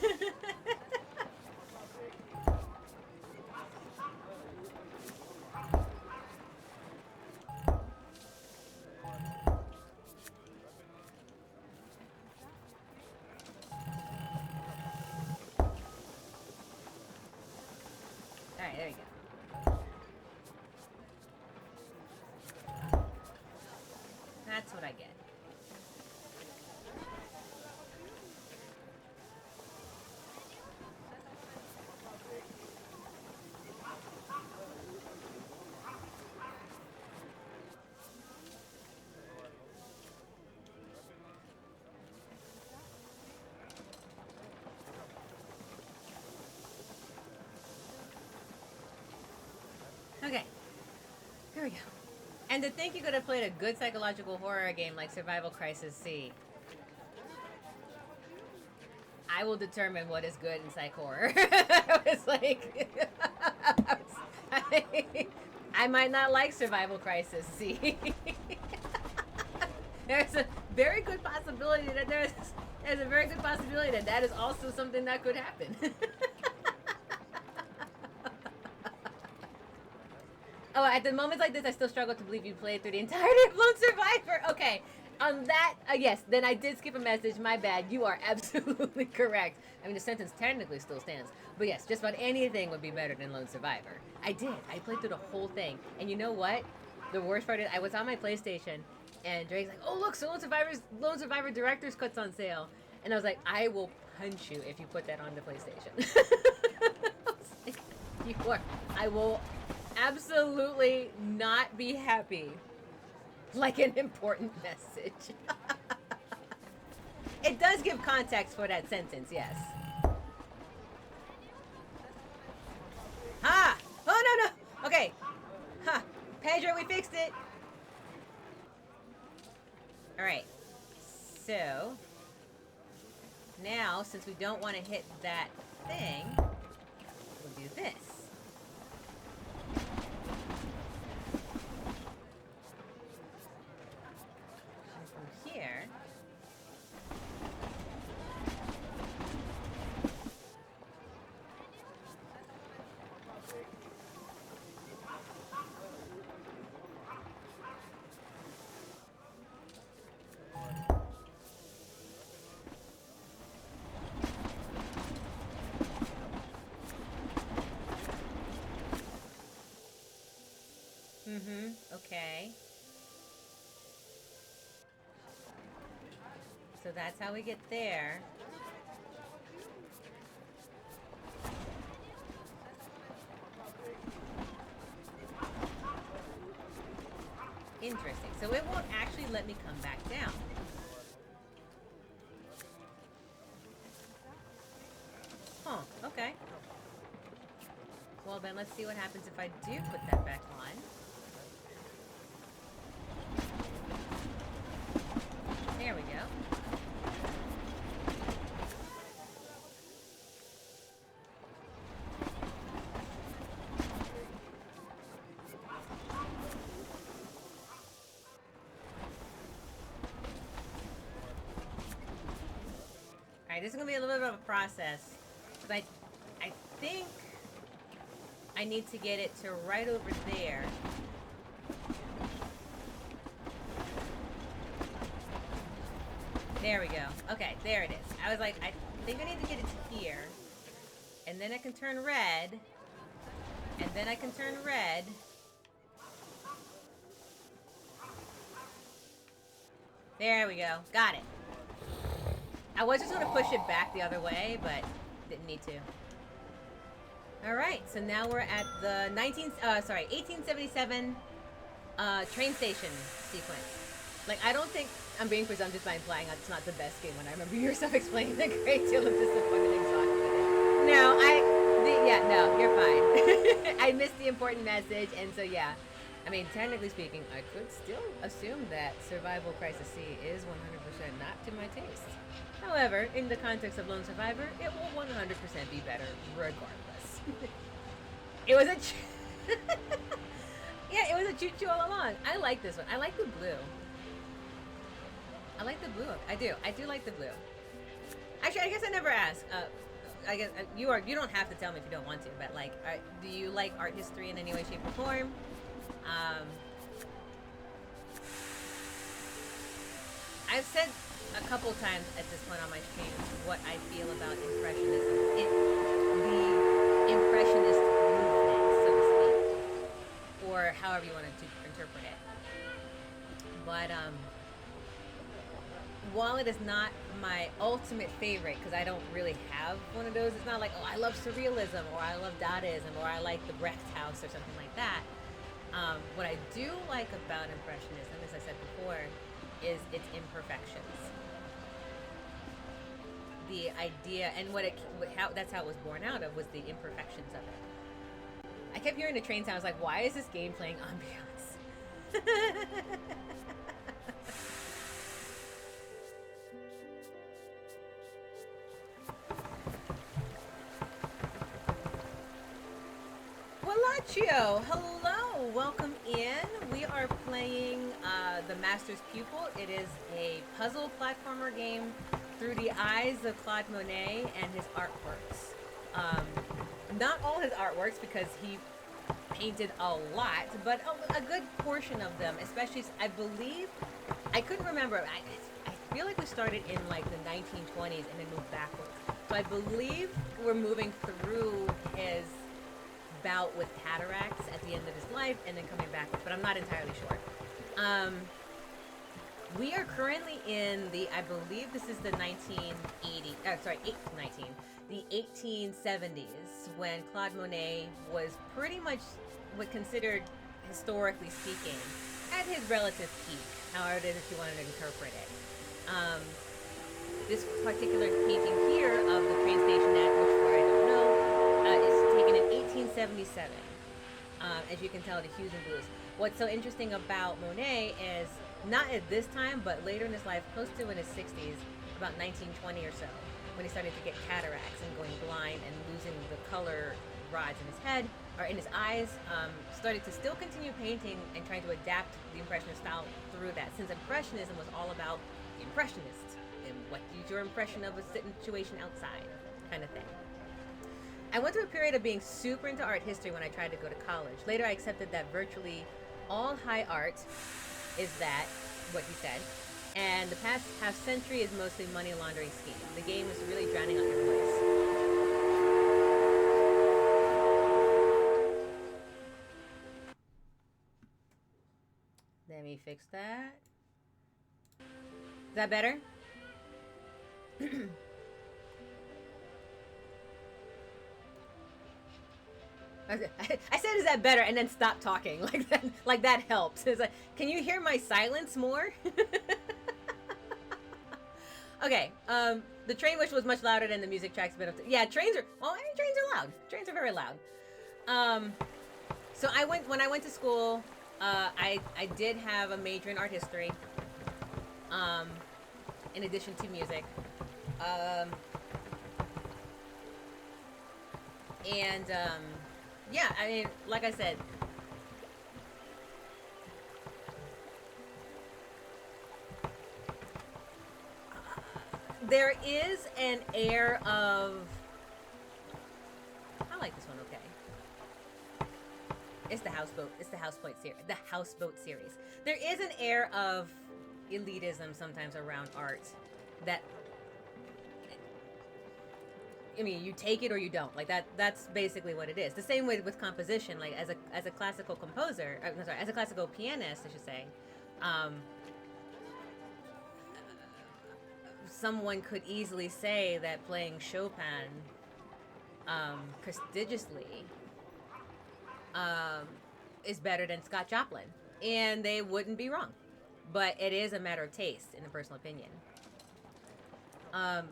Alright, there you go. That's what I get. Okay, here we go. And to think you could have played a good psychological horror game like Survival Crisis C. I will determine what is good in psych horror. I was like, I might not like Survival Crisis C. There's a very good possibility that there's a very good possibility that that is also something that could happen. Oh, at the moments like this, I still struggle to believe you played through the entirety of Lone Survivor. Okay, on that, yes, then I did skip a message. My bad. You are absolutely correct. I mean, the sentence technically still stands. But yes, just about anything would be better than Lone Survivor. I did. I played through the whole thing. And you know what? The worst part is I was on my PlayStation, and Drake's like, oh, look, so Lone Survivor Director's Cut's on sale. And I was like, I will punch you if you put that on the PlayStation. I was like, I will absolutely not be happy. Like an important message. It does give context for that sentence, yes. Ha! Oh, no, no! Okay. Ha! Pedro, we fixed it! Alright. So, now, since we don't want to hit that thing, we'll do this. Here. So that's how we get there. Interesting. So it won't actually let me come back down. Huh, okay. Well then, let's see what happens if I do put that back on. There we go. Alright, this is going to be a little bit of a process. But I think I need to get it to right over there. There we go. Okay, there it is. I was like, I think I need to get it to here. And then I can turn red. And then I can turn red. There we go. Got it. I was just going to push it back the other way, but didn't need to. Alright, so now we're at the 1877 train station sequence. Like, I don't think I'm being presumptuous by implying it's not the best game when I remember yourself explaining a great deal of disappointment and exhaustion with it. No, no, you're fine. I missed the important message, and so yeah. I mean, technically speaking, I could still assume that Survival Crisis C is 100% not to my taste. However, in the context of Lone Survivor, it will 100% be better regardless. It was a yeah, it was a choo-choo all along. I like this one. I like the blue. I like the blue. I do like the blue. Actually, I guess I never asked. I guess you don't have to tell me if you don't want to, but like, do you like art history in any way, shape, or form? I've said a couple times at this point on my stream what I feel about Impressionism. The Impressionist movement, so to speak, or however you want to interpret it. But while it is not my ultimate favorite, because I don't really have one of those, it's not like, oh, I love surrealism, or I love Dadaism, or I like the Brecht House, or something like that. What I do like about Impressionism, as I said before, is its imperfections. The idea, and that's how it was born out of, was the imperfections of it. I kept hearing the train sound. I was like, why is this game playing ambiance? Wallachio, hello, welcome in. We are playing The Master's Pupil. It is a puzzle platformer game through the eyes of Claude Monet and his artworks. Not all his artworks, because he painted a lot, but a good portion of them, especially, I believe, I couldn't remember, I feel like we started in like the 1920s and then moved backwards. So I believe we're moving through his bout with cataracts at the end of his life and then coming back, but I'm not entirely sure. We are currently in the, I believe this is the 1870s, when Claude Monet was pretty much what considered, historically speaking, at his relative peak, however it is if you wanted to interpret it. This particular painting here of the train station at which I don't know, is taken in 1877. As you can tell, the hues and blues. What's so interesting about Monet is, not at this time, but later in his life, close to in his 60s, about 1920 or so, when he started to get cataracts and going blind and losing the color rods in his head, or in his eyes, started to still continue painting and trying to adapt the Impressionist style through that, since Impressionism was all about the Impressionists, and what is your impression of a situation outside, kind of thing. I went through a period of being super into art history when I tried to go to college. Later I accepted that virtually all high art is that, what he said, and the past half century is mostly money laundering scheme. The game is really drowning out your voice. Let me fix that. Is that better? I said, "Is that better?" and then stop talking. Like that. Like that helps. It's like, can you hear my silence more? Okay. The train whistle was much louder than the music tracks. But yeah, trains are. Well, I mean, trains are loud. Trains are very loud. Um, so when I went to school. I did have a major in art history. Um, in addition to music. Um, and yeah, I mean, like I said, there is an air of. I like this one. Okay, it's the houseboat. It's the houseboat series. The houseboat series. There is an air of elitism sometimes around art that. I mean, you take it or you don't. Like that. That's basically what it is. The same way with composition. Like as a classical composer, I'm sorry, as a classical pianist, I should say. Um, Someone could easily say that playing Chopin prestigiously um, is better than Scott Joplin, and they wouldn't be wrong. But it is a matter of taste, in a personal opinion. Um,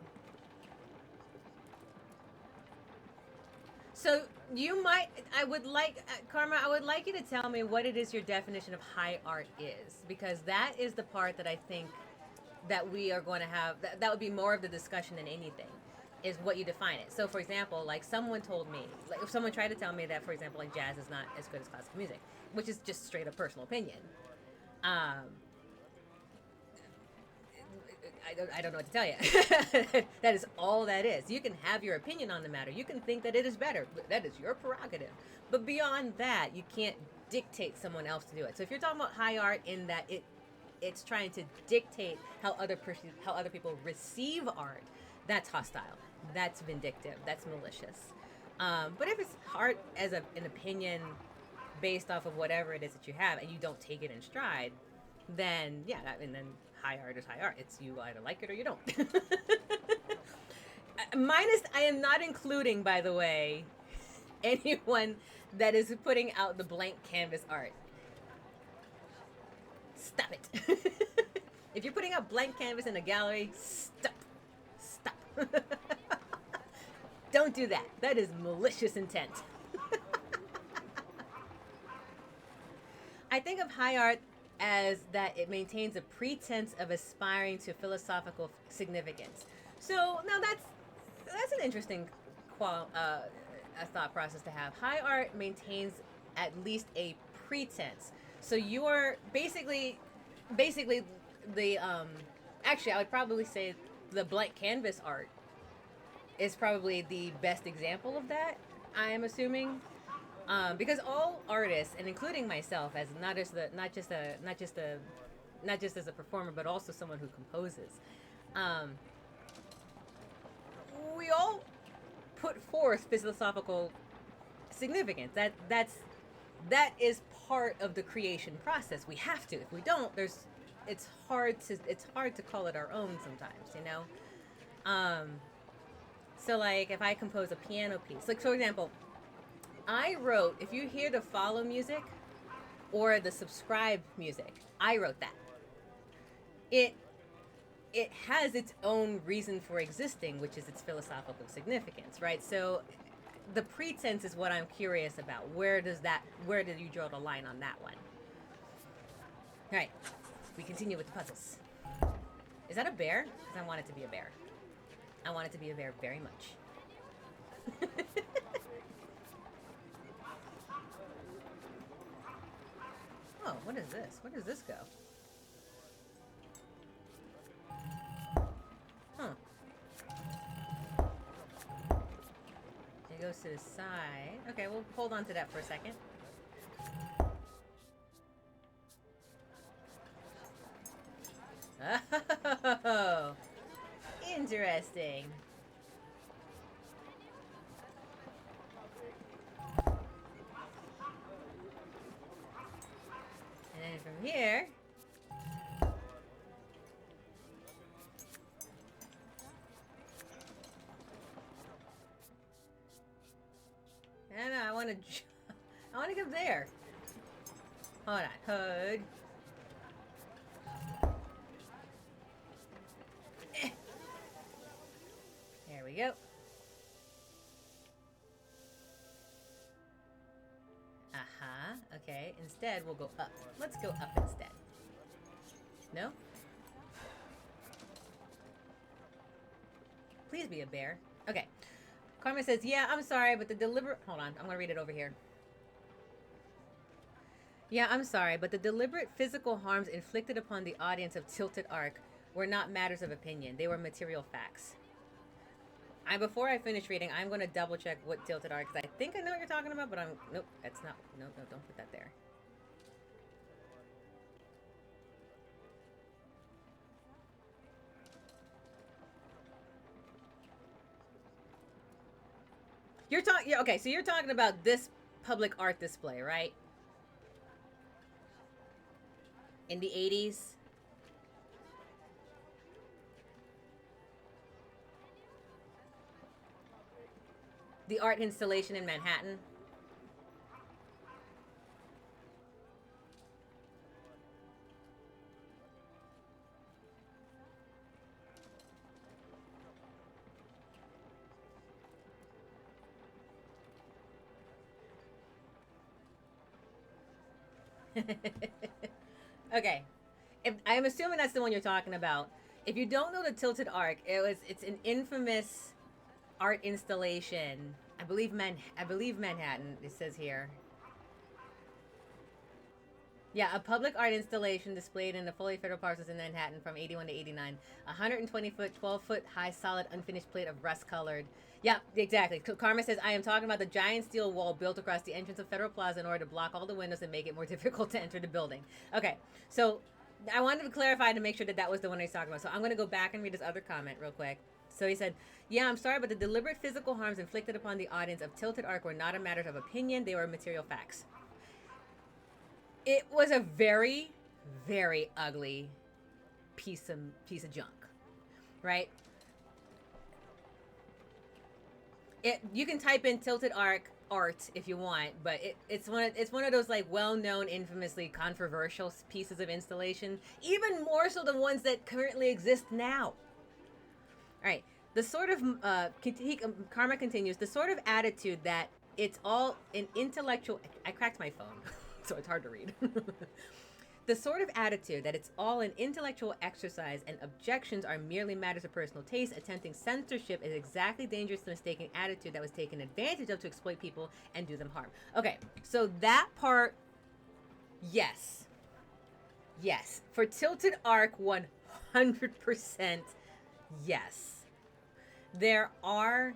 so you might, I would like, Karma, I would like you to tell me what it is your definition of high art is, because that is the part that I think that we are going to have. That would be more of the discussion than anything. Is what you define it. So, for example, like someone told me, like if someone tried to tell me that, for example, like jazz is not as good as classical music, which is just straight up personal opinion. Um, I don't know what to tell you. That is all that is. You can have your opinion on the matter. You can think that it is better. That is your prerogative. But beyond that, you can't dictate someone else to do it. So if you're talking about high art in that it's trying to dictate how other people receive art, that's hostile. That's vindictive. That's malicious. But if it's art as an opinion based off of whatever it is that you have, and you don't take it in stride, then yeah, and then high art is high art. It's you either like it or you don't. Minus, I am not including, by the way, anyone that is putting out the blank canvas art. Stop it. If you're putting out blank canvas in a gallery, stop. Don't do that. That is malicious intent. I think of high art as that it maintains a pretense of aspiring to philosophical significance. So now that's an interesting a thought process to have. High art maintains at least a pretense. So you are basically the actually I would probably say the blank canvas art is probably the best example of that. I am assuming, because all artists, and including myself, as not just as a performer, but also someone who composes, um, we all put forth philosophical significance. That is part of the creation process. We have to. If we don't, it's hard to call it our own sometimes. So like if I compose a piano piece, like for example, I wrote, if you hear the follow music or the subscribe music, I wrote that. It has its own reason for existing, which is its philosophical significance, right? So the pretense is what I'm curious about. Where did you draw the line on that one? All right, we continue with the puzzles. Is that a bear? Because I want it to be a bear. I want it to be a bear very much. Oh, what is this? Where does this go? Huh. It goes to the side. Okay, we'll hold on to that for a second. Oh, interesting. And then from here, want to... I want to go there. Hold on. Hood. There we go. Uh-huh. Okay. Instead, we'll go up. Let's go up instead. No? Please be a bear. Okay. Karma says, yeah, I'm sorry, but the deliberate... Hold on. I'm going to read it over here. Yeah, I'm sorry, but the deliberate physical harms inflicted upon the audience of Tilted Arc were not matters of opinion. They were material facts. Before I finish reading, I'm going to double check what Tilted Arc, because I think I know what you're talking about, but nope, that's not... No, don't put that there. You're talking... Yeah, okay, so you're talking about this public art display, right? In the 80s? The art installation in Manhattan? Okay. I'm assuming that's the one you're talking about. If you don't know the Tilted Arc, it's an infamous art installation. I believe Manhattan, it says here. Yeah, a public art installation displayed in the fully federal parcels in Manhattan from 81 to 89. 120-foot, 12-foot high solid unfinished plate of rust-colored. Yeah, exactly. Karma says, I am talking about the giant steel wall built across the entrance of Federal Plaza in order to block all the windows and make it more difficult to enter the building. Okay, so I wanted to clarify to make sure that was the one he's talking about. So I'm going to go back and read his other comment real quick. So he said, yeah, I'm sorry, but the deliberate physical harms inflicted upon the audience of Tilted Arc were not a matter of opinion. They were material facts. It was a very, very ugly piece of junk, right? You can type in Tilted Arc art if you want, but it's one of those like well-known, infamously controversial pieces of installation, even more so than ones that currently exist now. All right, the sort of Karma continues, the sort of attitude that it's all an intellectual... I cracked my phone, so it's hard to read. The sort of attitude that it's all an intellectual exercise and objections are merely matters of personal taste, attempting censorship is exactly dangerous to mistaken attitude that was taken advantage of to exploit people and do them harm. Okay, so that part, yes. Yes. For Tilted Arc, 100% yes. There are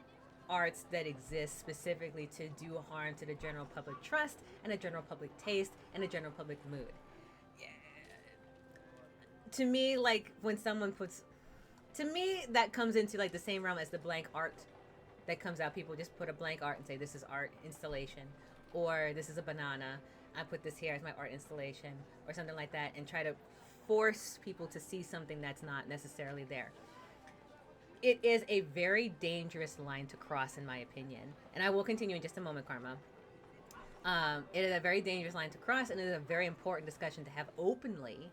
arts that exist specifically to do harm to the general public trust and the general public taste and the general public mood. To me, like when someone puts, to me that comes into like the same realm as the blank art that comes out. People just put a blank art and say this is art installation, or this is a banana, I put this here as my art installation, or something like that, and try to force people to see something that's not necessarily there. It is a very dangerous line to cross, in my opinion, and I will continue in just a moment, Karma. It is a very dangerous line to cross, and it is a very important discussion to have openly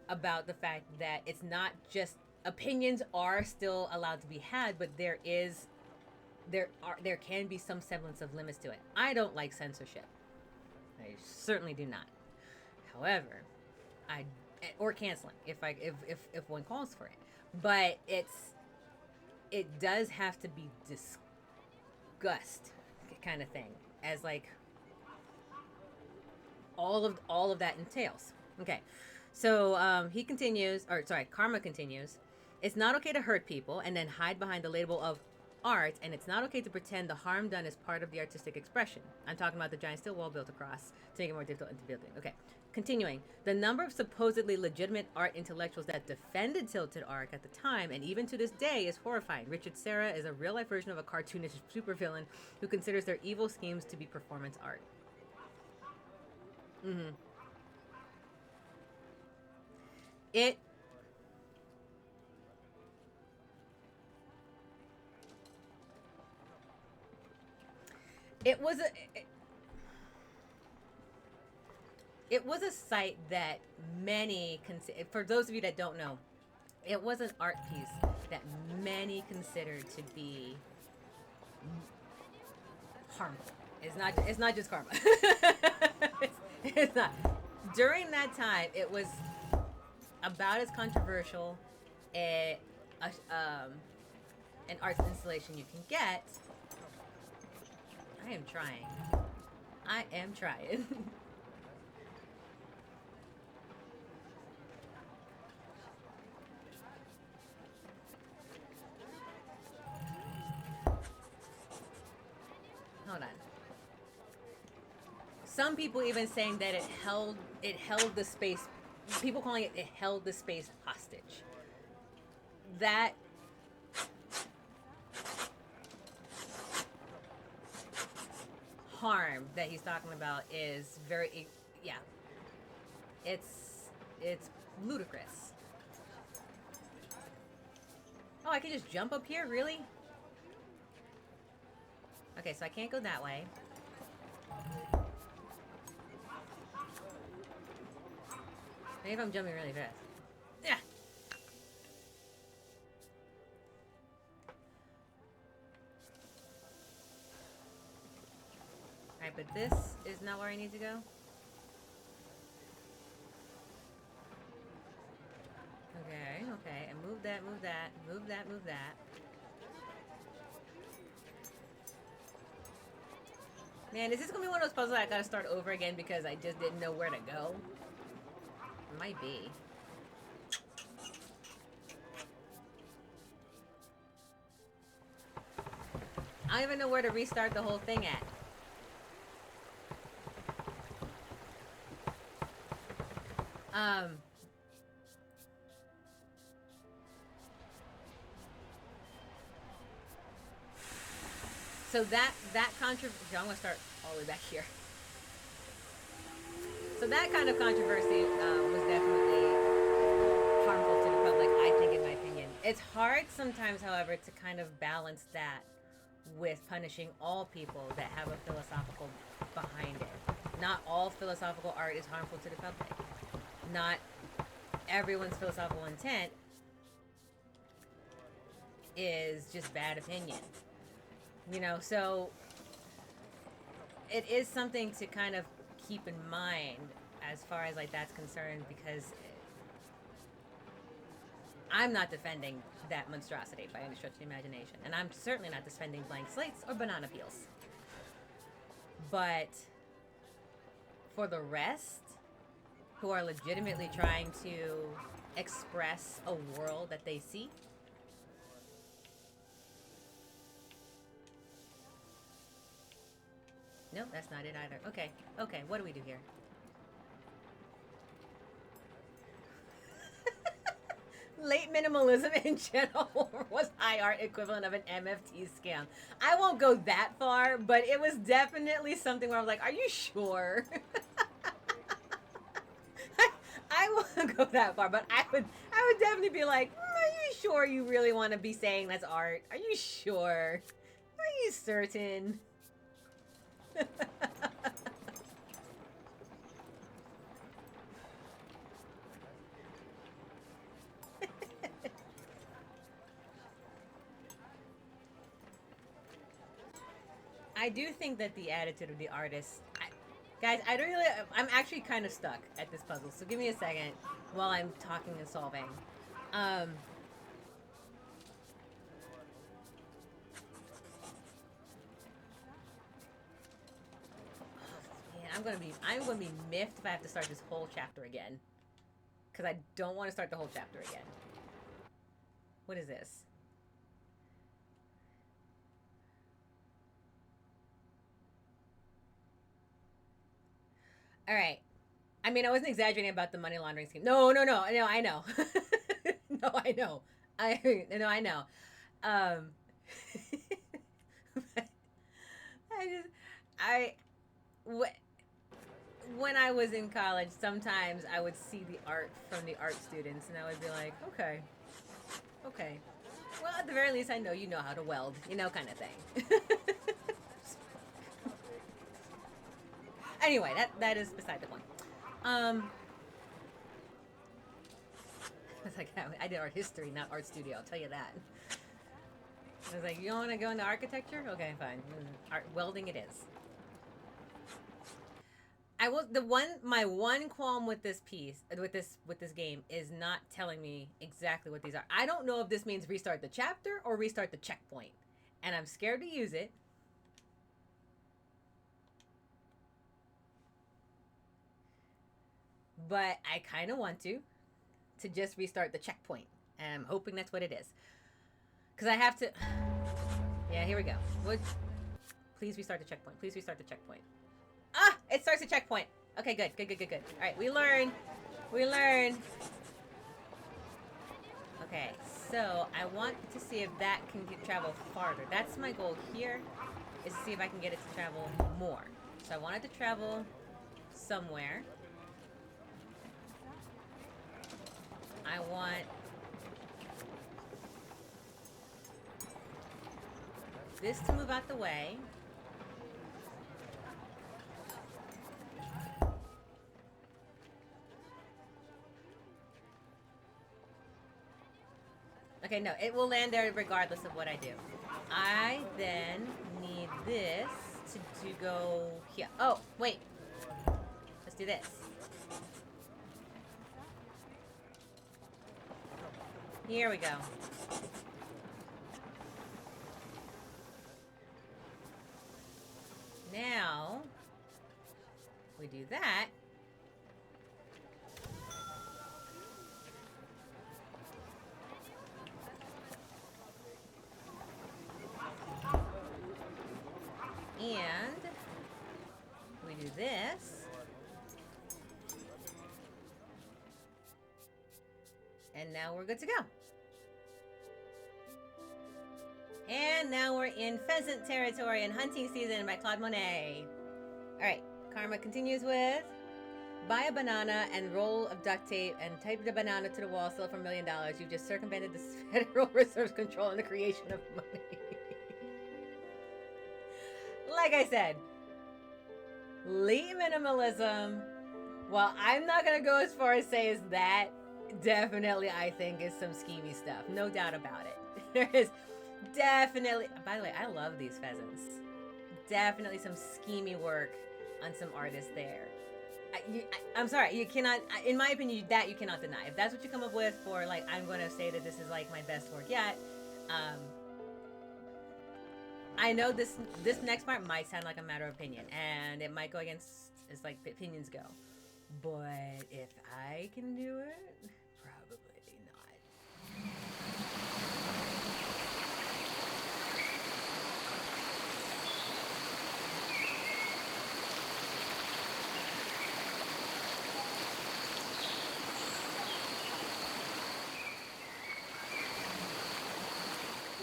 about the fact that it's not just opinions are still allowed to be had, but there can be some semblance of limits to it. I don't like censorship. I certainly do not. However, or canceling if one calls for it. But it does have to be discussed, kind of thing, as like all of that entails. Okay. So he continues, or sorry, Karma continues. It's not okay to hurt people and then hide behind the label of art, and it's not okay to pretend the harm done is part of the artistic expression. I'm talking about the giant steel wall built across to make it more difficult into building. Okay, continuing. The number of supposedly legitimate art intellectuals that defended Tilted Arc at the time, and even to this day, is horrifying. Richard Serra is a real-life version of a cartoonish supervillain who considers their evil schemes to be performance art. Mm-hmm. It was it was a site that for those of you that don't know, it was an art piece that many considered to be harmful. It's not just karma. It's not. During that time, it was about as controversial a an arts installation you can get. I am trying. I am trying. Hold on. Some people even saying that it held the space. People calling it held the space hostage. That harm that he's talking about is very, yeah, it's ludicrous. Oh, I can just jump up here, really? Okay, so I can't go that way. Maybe if I'm jumping really fast. Yeah. Alright, but this is not where I need to go. Okay, okay. And move that, move that, move that, move that. Man, is this gonna be one of those puzzles I gotta start over again because I just didn't know where to go? It might be. I don't even know where to restart the whole thing at. So that controversy, I'm gonna start all the way back here. So that kind of controversy was definitely harmful to the public, I think, in my opinion. It's hard sometimes, however, to kind of balance that with punishing all people that have a philosophical behind it. Not all philosophical art is harmful to the public. Not everyone's philosophical intent is just bad opinion. You know, so it is something to kind of keep in mind as far as like that's concerned, because I'm not defending that monstrosity by any stretch of the imagination, and I'm certainly not defending blank slates or banana peels. But for the rest, who are legitimately trying to express a world that they see, no, that's not it either. Okay, okay, what do we do here? Late minimalism in general was high art equivalent of an MFT scam. I won't go that far, but it was definitely something where I was like, are you sure? I won't go that far, but I would definitely be like, are you sure you really want to be saying that's art? Are you sure? Are you certain? I do think that the attitude of the artist, guys, I'm actually kind of stuck at this puzzle, so give me a second while I'm talking and solving. Man, I'm gonna be miffed if I have to start this whole chapter again, because I don't want to start the whole chapter again. What is this? All right. I mean, I wasn't exaggerating about the money laundering scheme. No, I know. No, I know. I know. Um, I just, I, when I was in college, sometimes I would see the art from the art students, and I would be like, okay. Well, at the very least, I know you know how to weld, kind of thing. Anyway, that is beside the point. Um, it's like I did art history, not art studio. I'll tell you that. I was like, you want to go into architecture? Okay, fine. Art welding it is. I will. My one qualm with this piece, with this game, is not telling me exactly what these are. I don't know if this means restart the chapter or restart the checkpoint, and I'm scared to use it. But I kind of want to just restart the checkpoint, and I'm hoping that's what it is. Because I have to. Yeah, here we go. Please restart the checkpoint. Please restart the checkpoint. Ah, it starts the checkpoint. Okay, good. All right, we learn. Okay, so I want to see if that can travel farther. That's my goal here, is to see if I can get it to travel more. So I want it to travel somewhere. I want this to move out the way. Okay, no, it will land there regardless of what I do. I then need this to go here. Oh, wait. Let's do this. Here we go. Now, we do that. And we do this. And now we're good to go. And now we're in pheasant territory and hunting season by Claude Monet. All right, Karma continues with, buy a banana and roll of duct tape and tape the banana to the wall, sell it for $1 million. You've just circumvented the Federal Reserve's control and the creation of money. Like I said, Lee minimalism, while I'm not going to go as far as say as that, definitely I think is some schemy stuff. No doubt about it. There is definitely, by the way, I love these pheasants. Definitely some schemy work on some artists there. I'm sorry, you cannot, in my opinion, that you cannot deny. If that's what you come up with for, like, I'm going to say that this is, like, my best work yet, I know this next part might sound like a matter of opinion, and it might go against, it's like the opinions go. But if I can do it, probably not.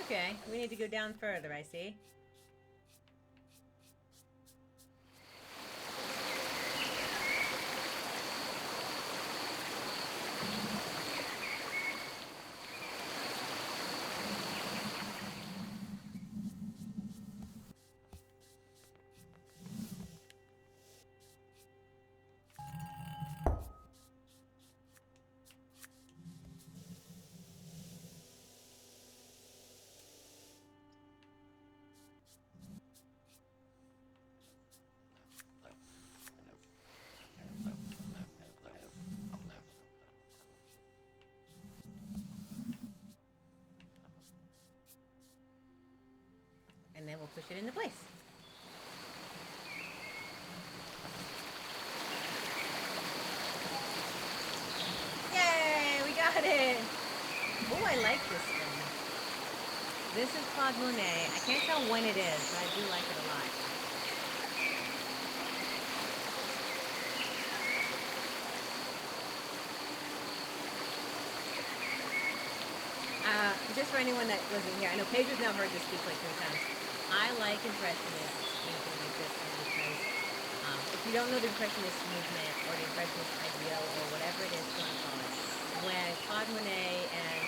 Okay, we need to go down further, I see. And then we'll push it into place. Yay, we got it! Oh, I like this one. This is Claude Monet. I can't tell when it is, but I do like it a lot. Just for anyone that wasn't here, I know Pedro's now heard this speak like 3 times. I like Impressionist painting like this one because if you don't know the Impressionist movement or the Impressionist ideal or whatever it is you want to call it, when Claude Monet and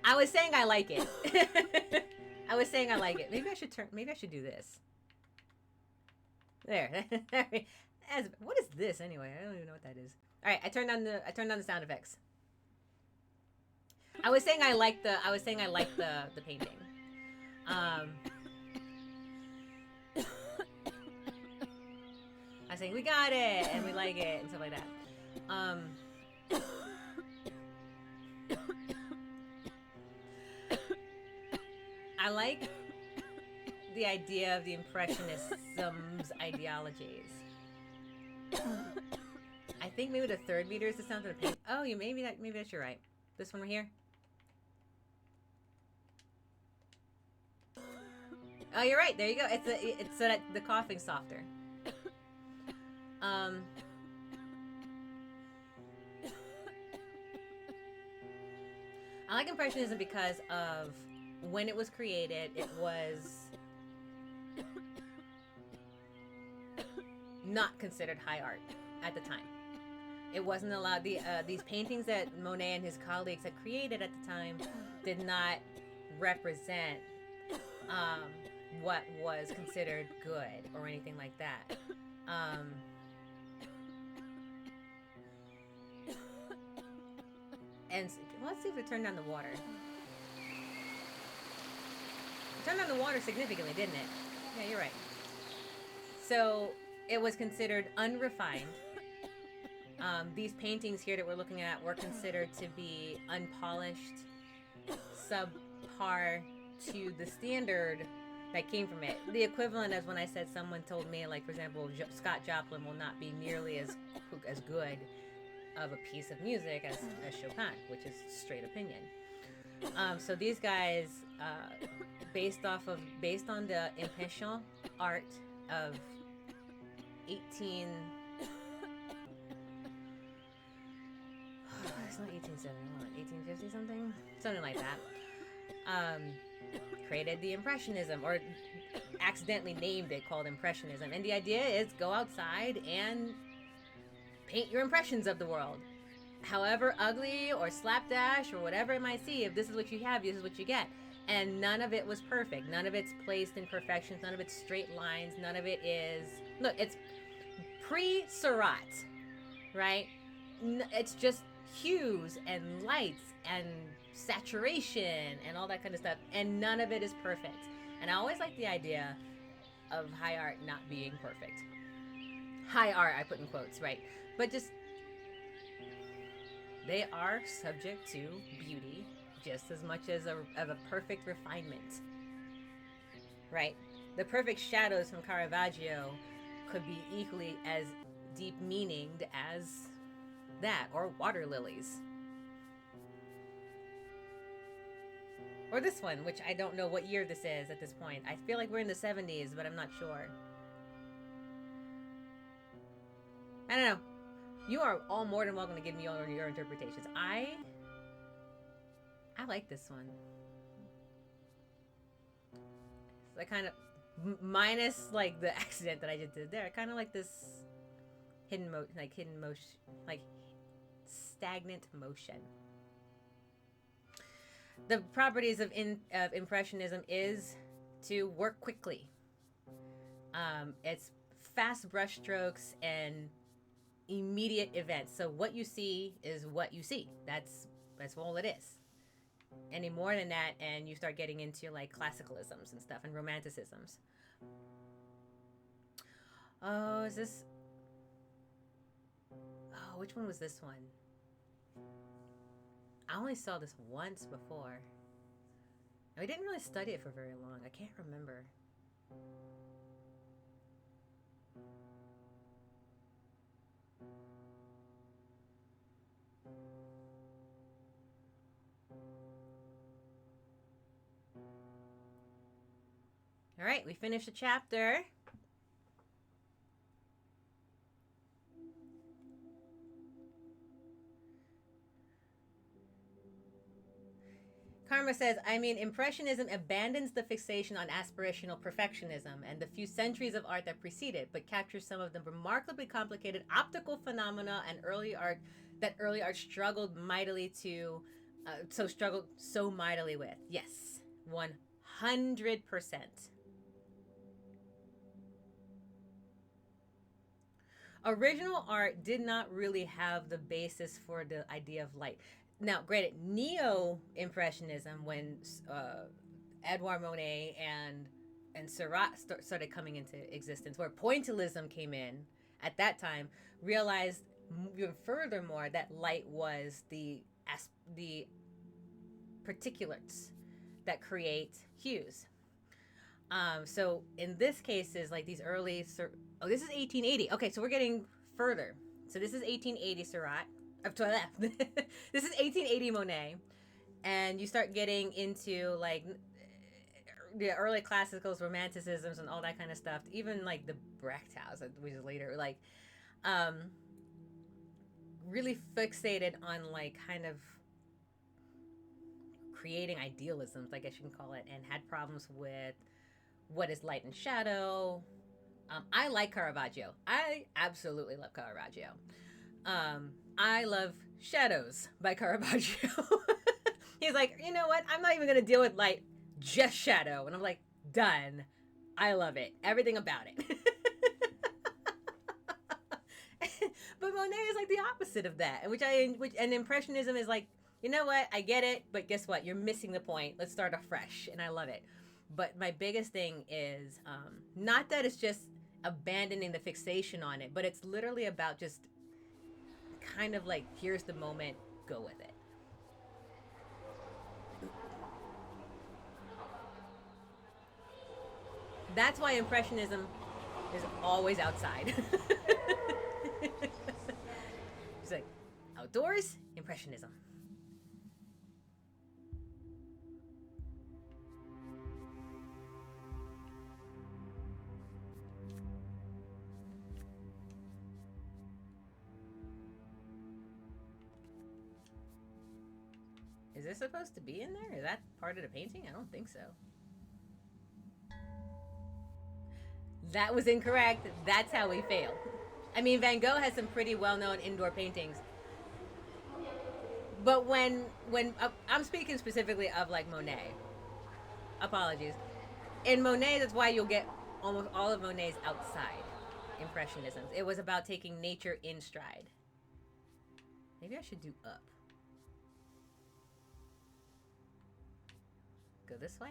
I was saying I like it. I was saying I like it. Maybe I should turn. Maybe I should do this. There. What is this anyway? I don't even know what that is. All right, I turned on the sound effects. I was saying I like the painting. I was saying we got it and we like it and stuff like that. I like the idea of the Impressionism's ideologies. I think maybe the third meter is the sound of the paint. Oh, maybe that's you're right. This one right here. Oh, you're right. There you go. It's so that the coughing's softer. I like Impressionism because of when it was created. It was not considered high art at the time. It wasn't allowed. These paintings that Monet and his colleagues had created at the time did not represent what was considered good or anything like that. And let's see if it turned on the water. It turned on the water significantly, didn't it? Yeah, you're right. So it was considered unrefined. These paintings here that we're looking at were considered to be unpolished, subpar to the standard that came from it. The equivalent as when I said someone told me, like, for example, Scott Joplin will not be nearly as good of a piece of music as Chopin, which is straight opinion. So these guys, based on the Impression art of 18. It's not 1870, 1850 something like that. Created the Impressionism, or accidentally named it called Impressionism. And the idea is go outside and paint your impressions of the world. However ugly or slapdash or whatever it might seem, if this is what you have, this is what you get. And none of it was perfect. None of it's placed in perfections. None of it's straight lines. None of it is... Look, it's pre-Seurat, right? It's just hues and lights and saturation and all that kind of stuff. And none of it is perfect. And I always like the idea of high art not being perfect. High art, I put in quotes, right? But just... they are subject to beauty just as much as of a perfect refinement, right? The perfect shadows from Caravaggio could be equally as deep meaninged as that, or water lilies. Or this one, which I don't know what year this is at this point. I feel like we're in the 70s, but I'm not sure. I don't know. You are all more than welcome to give me all your interpretations. I like this one. So I kind of, minus like the accident that I just did there, I kind of like this hidden motion, like stagnant motion. The properties of Impressionism is to work quickly. It's fast brushstrokes and immediate events. So what you see is what you see. That's all it is. Any more than that, and you start getting into like classicalisms and stuff and romanticisms. Oh, is this? Oh, which one was this one? I only saw this once before. I didn't really study it for very long. I can't remember. All right, we finished the chapter. Karma says, Impressionism abandons the fixation on aspirational perfectionism and the few centuries of art that precede it, but captures some of the remarkably complicated optical phenomena and early art struggled so mightily with. Yes, 100%. Original art did not really have the basis for the idea of light. Now, granted, neo impressionism, when Edouard Monet and Seurat started coming into existence, where pointillism came in at that time, realized even furthermore that light was the particulates that create hues. So in this case is like these early. Oh, this is 1880. Okay, so we're getting further. So this is 1880 Seurat. Up to my left. This is 1880 Monet, and you start getting into like the early classicals, romanticisms, and all that kind of stuff. Even like the Brecht House, which is later, like um, really fixated on like kind of creating idealisms, I guess you can call it, and had problems with what is light and shadow. I like Caravaggio. I absolutely love Caravaggio. I love Shadows by Caravaggio. He's like, you know what? I'm not even going to deal with light, just shadow. And I'm like, done. I love it. Everything about it. But Monet is like the opposite of that, and Impressionism is like, you know what? I get it, but guess what? You're missing the point. Let's start afresh, and I love it. But my biggest thing is not that it's just abandoning the fixation on it, but it's literally about just kind of like, here's the moment, go with it. That's why Impressionism is always outside. It's like outdoors, Impressionism. Is this supposed to be in there? Is that part of the painting? I don't think so. That was incorrect. That's how we failed. I mean, Van Gogh has some pretty well-known indoor paintings, but when I'm speaking specifically of like Monet. Apologies. In Monet, that's why you'll get almost all of Monet's outside impressionisms. It was about taking nature in stride. Maybe I should do up. Go this way.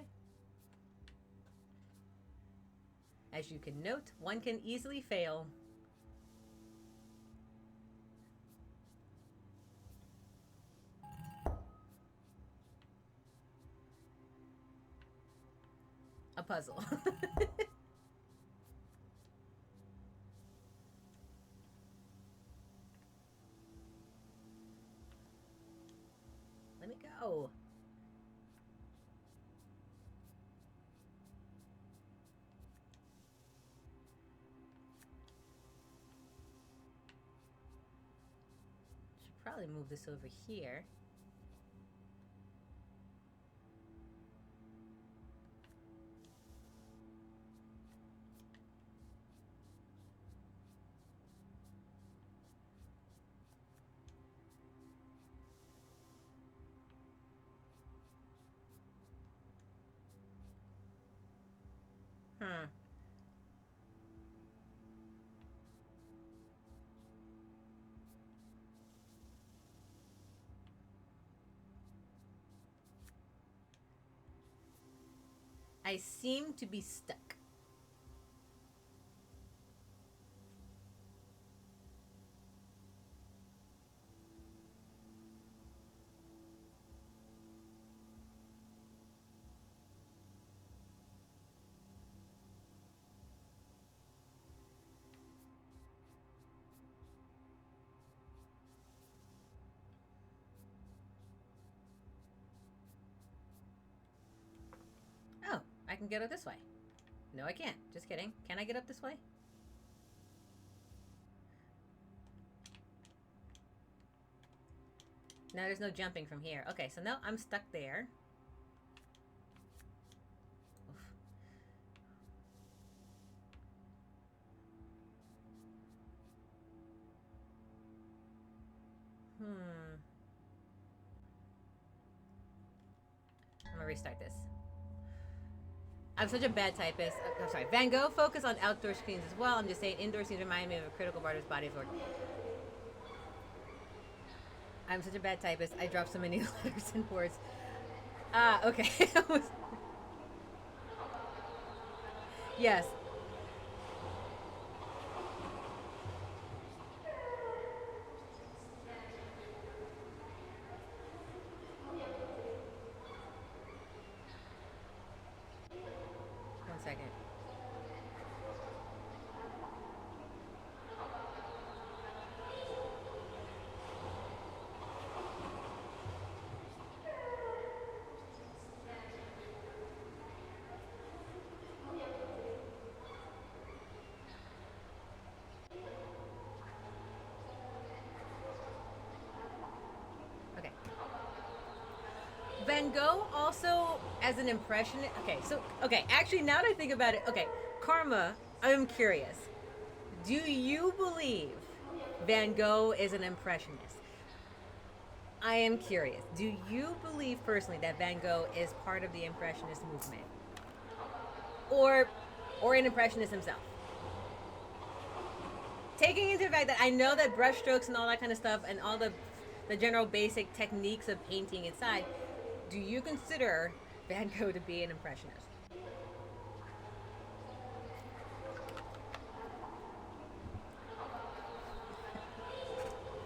As you can note, one can easily fail. A puzzle. Let me go. Should probably move this over here. Hmm. I seem to be stuck. Oh, I can get up this way. No, I can't. Just kidding. Can I get up this way? No, there's no jumping from here. Okay, so now I'm stuck there. Oof. I'm gonna restart this. I'm such a bad typist. I'm sorry. Van Gogh focused on outdoor scenes as well. I'm just saying indoor scenes remind me of a critical artist's body of work. I'm such a bad typist. I dropped so many letters and words. Okay. Yes. 1 second. Okay. Van Gogh also as an impressionist. Okay, actually, now that I think about it, okay, Karma. I'm curious. Do you believe Van Gogh is an impressionist? I am curious. Do you believe personally that Van Gogh is part of the impressionist movement, or, or an impressionist himself? Taking into the fact that I know that brushstrokes and all that kind of stuff and all the general basic techniques of painting inside, do you consider Van Gogh to be an impressionist?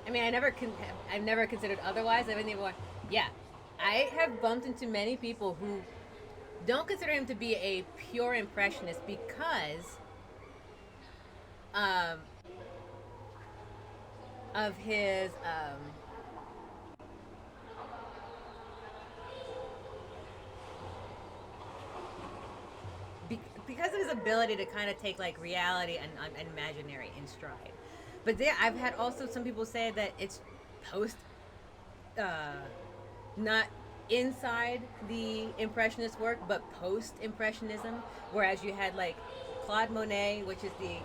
I mean, I've never considered otherwise. I've been able, yeah, I have bumped into many people who don't consider him to be a pure impressionist because um, of his because of his ability to kind of take like reality and imaginary in stride. But there, I've had also some people say that it's post, uh, not inside the impressionist work, but post impressionism. Whereas you had like Claude Monet, which is the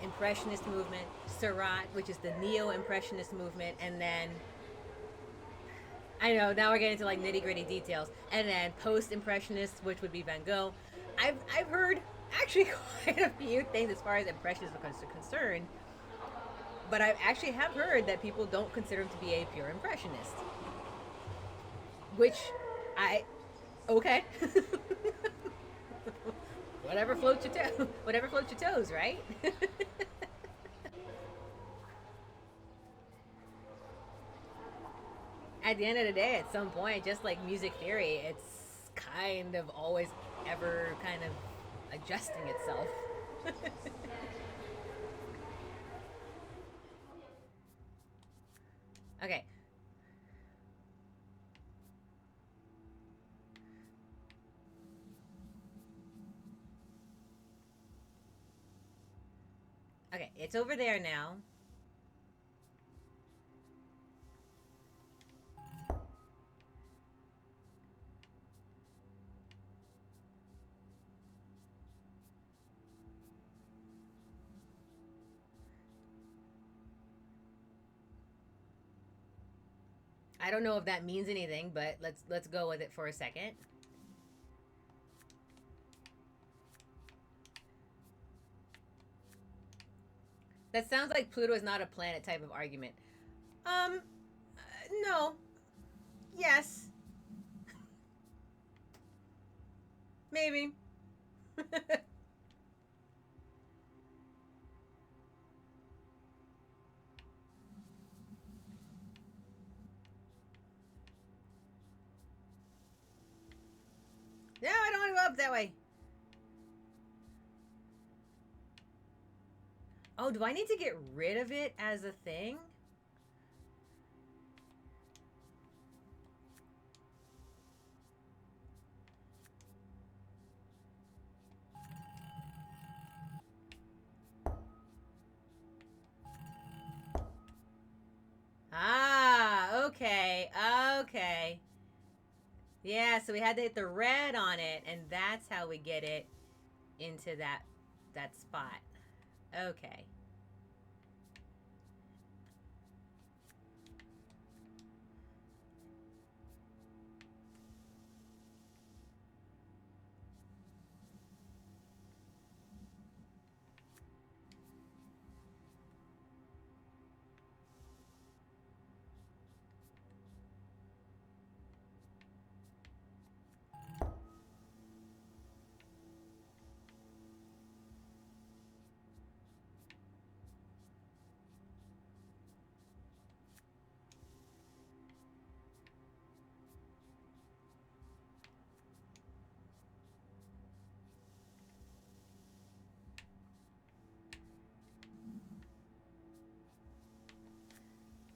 impressionist movement, Seurat, which is the neo impressionist movement, and then I know now we're getting into like nitty gritty details, and then post impressionist, which would be Van Gogh. I've heard actually quite a few things as far as impressionism is concerned, but I actually have heard that people don't consider him to be a pure impressionist, which I okay. Whatever floats your whatever floats your toes, right? At the end of the day, at some point, just like music theory, it's kind of always ever kind of adjusting itself. Okay. Okay, it's over there now. I don't know if that means anything, but let's go with it for a second. That sounds like Pluto is not a planet type of argument. No. Yes. Maybe. No, I don't want to go up that way. Oh, do I need to get rid of it as a thing? Ah, okay. Okay. Yeah, so we had to hit the red on it, and that's how we get it into that spot. Okay.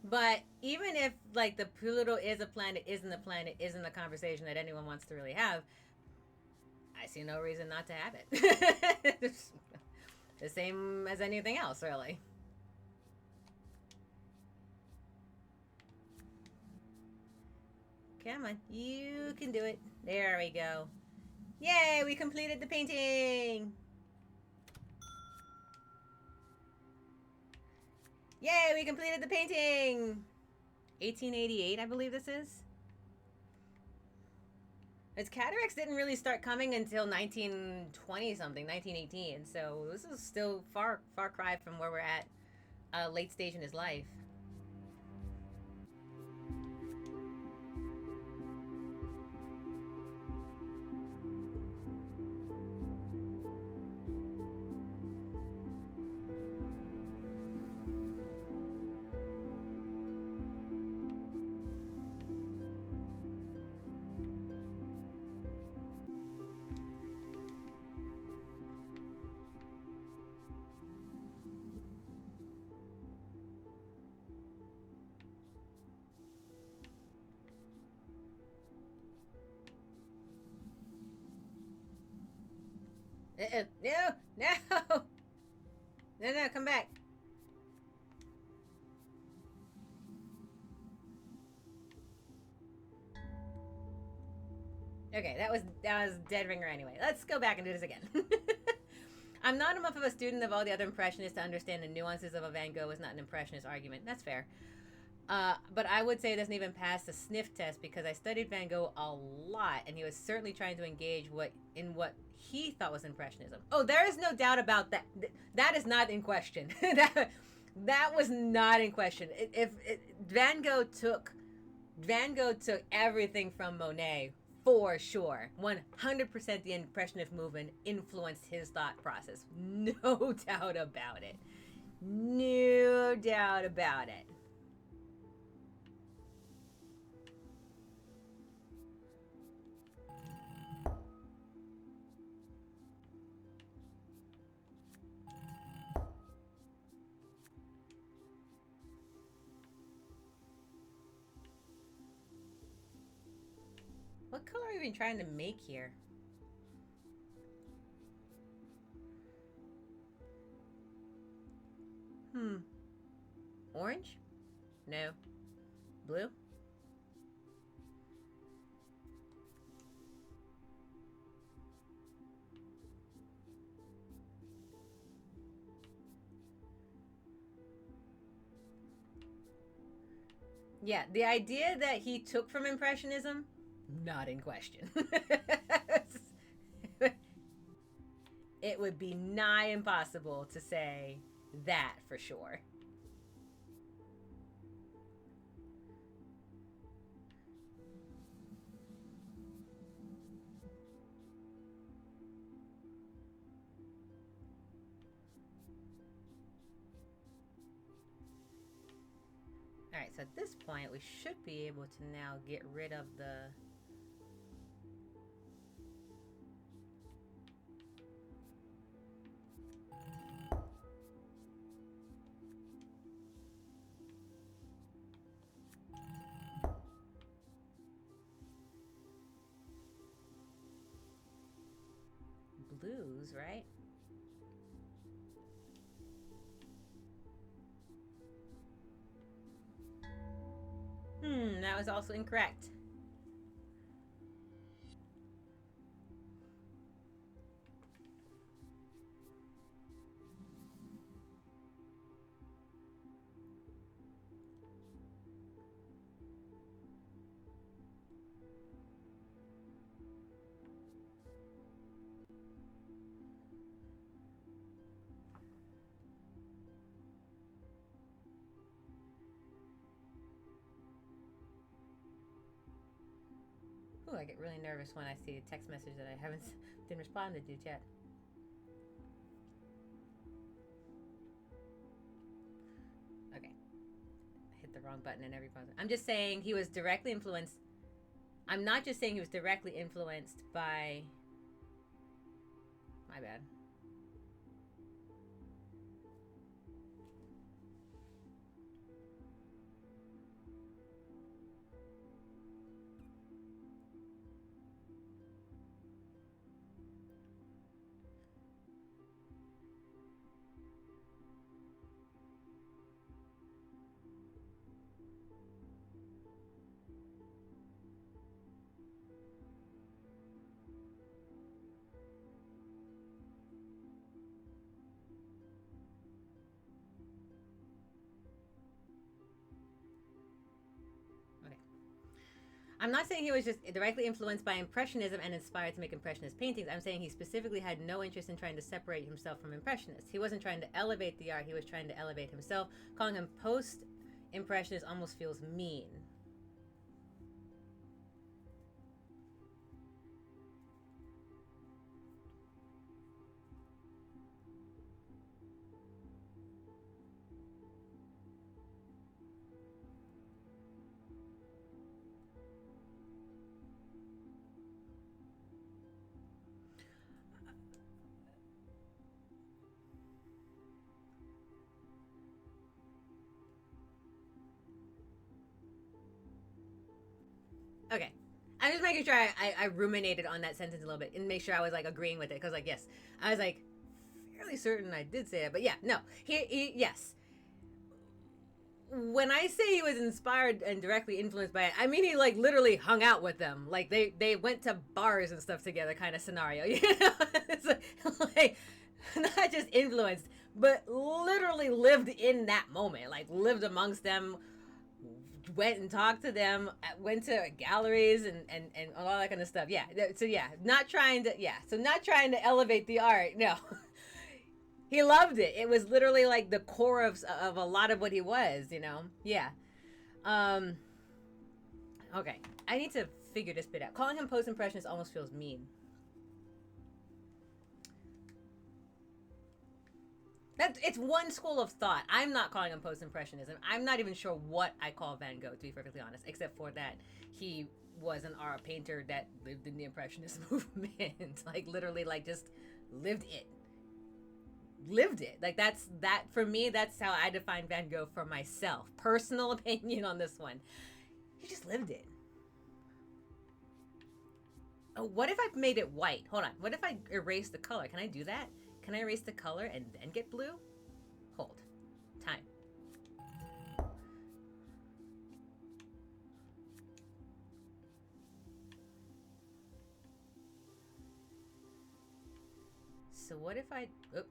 But even if like the Pluto is a planet, isn't a conversation that anyone wants to really have, I see no reason not to have it. The same as anything else, really. Come on, you can do it. There we go. Yay, we completed the painting! Yay, we completed the painting! 1888, I believe this is. Its cataracts didn't really start coming until 1920 something, 1918. So this is still far cry from where we're at, late stage in his life. No, no, no, come back. Okay, that was dead ringer anyway. Let's go back and do this again. I'm not enough of a student of all the other impressionists to understand the nuances of a Van Gogh is not an impressionist argument. That's fair. But I would say it doesn't even pass the sniff test because I studied Van Gogh a lot, and he was certainly trying to engage what he thought was impressionism. Oh, there is no doubt about that. That is not in question. That was not in question. If Van Gogh took everything from Monet for sure. 100% the Impressionist movement influenced his thought process. No doubt about it. No doubt about it. What color are you even trying to make here? Orange? No. Blue? Yeah, the idea that he took from Impressionism, not in question. It would be nigh impossible to say that for sure. Alright, so at this point, we should be able to now get rid of the... blues, right? That was also incorrect. Ooh, I get really nervous when I see a text message that I didn't respond to yet. Okay. I hit the wrong button in every pause. I'm just saying he was directly influenced. I'm not just saying he was directly influenced by... My bad. I'm not saying he was just directly influenced by Impressionism and inspired to make Impressionist paintings. I'm saying he specifically had no interest in trying to separate himself from Impressionists. He wasn't trying to elevate the art, he was trying to elevate himself. Calling him post-Impressionist almost feels mean. Okay. I'm just making sure I ruminated on that sentence a little bit and make sure I was like agreeing with it. Because, like, yes, I was like fairly certain I did say it. But yeah, no. Yes. When I say he was inspired and directly influenced by it, I mean he like literally hung out with them. Like they went to bars and stuff together, kind of scenario. You know, it's like not just influenced, but literally lived in that moment. Like lived amongst them, went and talked to them, went to galleries and all that kind of stuff. Yeah. So yeah, not trying to elevate the art. No. He loved it. It was literally like the core of a lot of what he was, you know? Yeah. Okay. I need to figure this bit out. Calling him post-impressionist almost feels mean. It's one school of thought. I'm not calling him post-impressionism. I'm not even sure what I call Van Gogh, to be perfectly honest, except for that he was an art painter that lived in the Impressionist movement. Like literally like just lived it. Like that for me, that's how I define Van Gogh for myself. Personal opinion on this one. He just lived it. Oh, what if I made it white? Hold on. What if I erase the color? Can I do that? Can I erase the color and then get blue? Hold. Time. So what if I... Oh,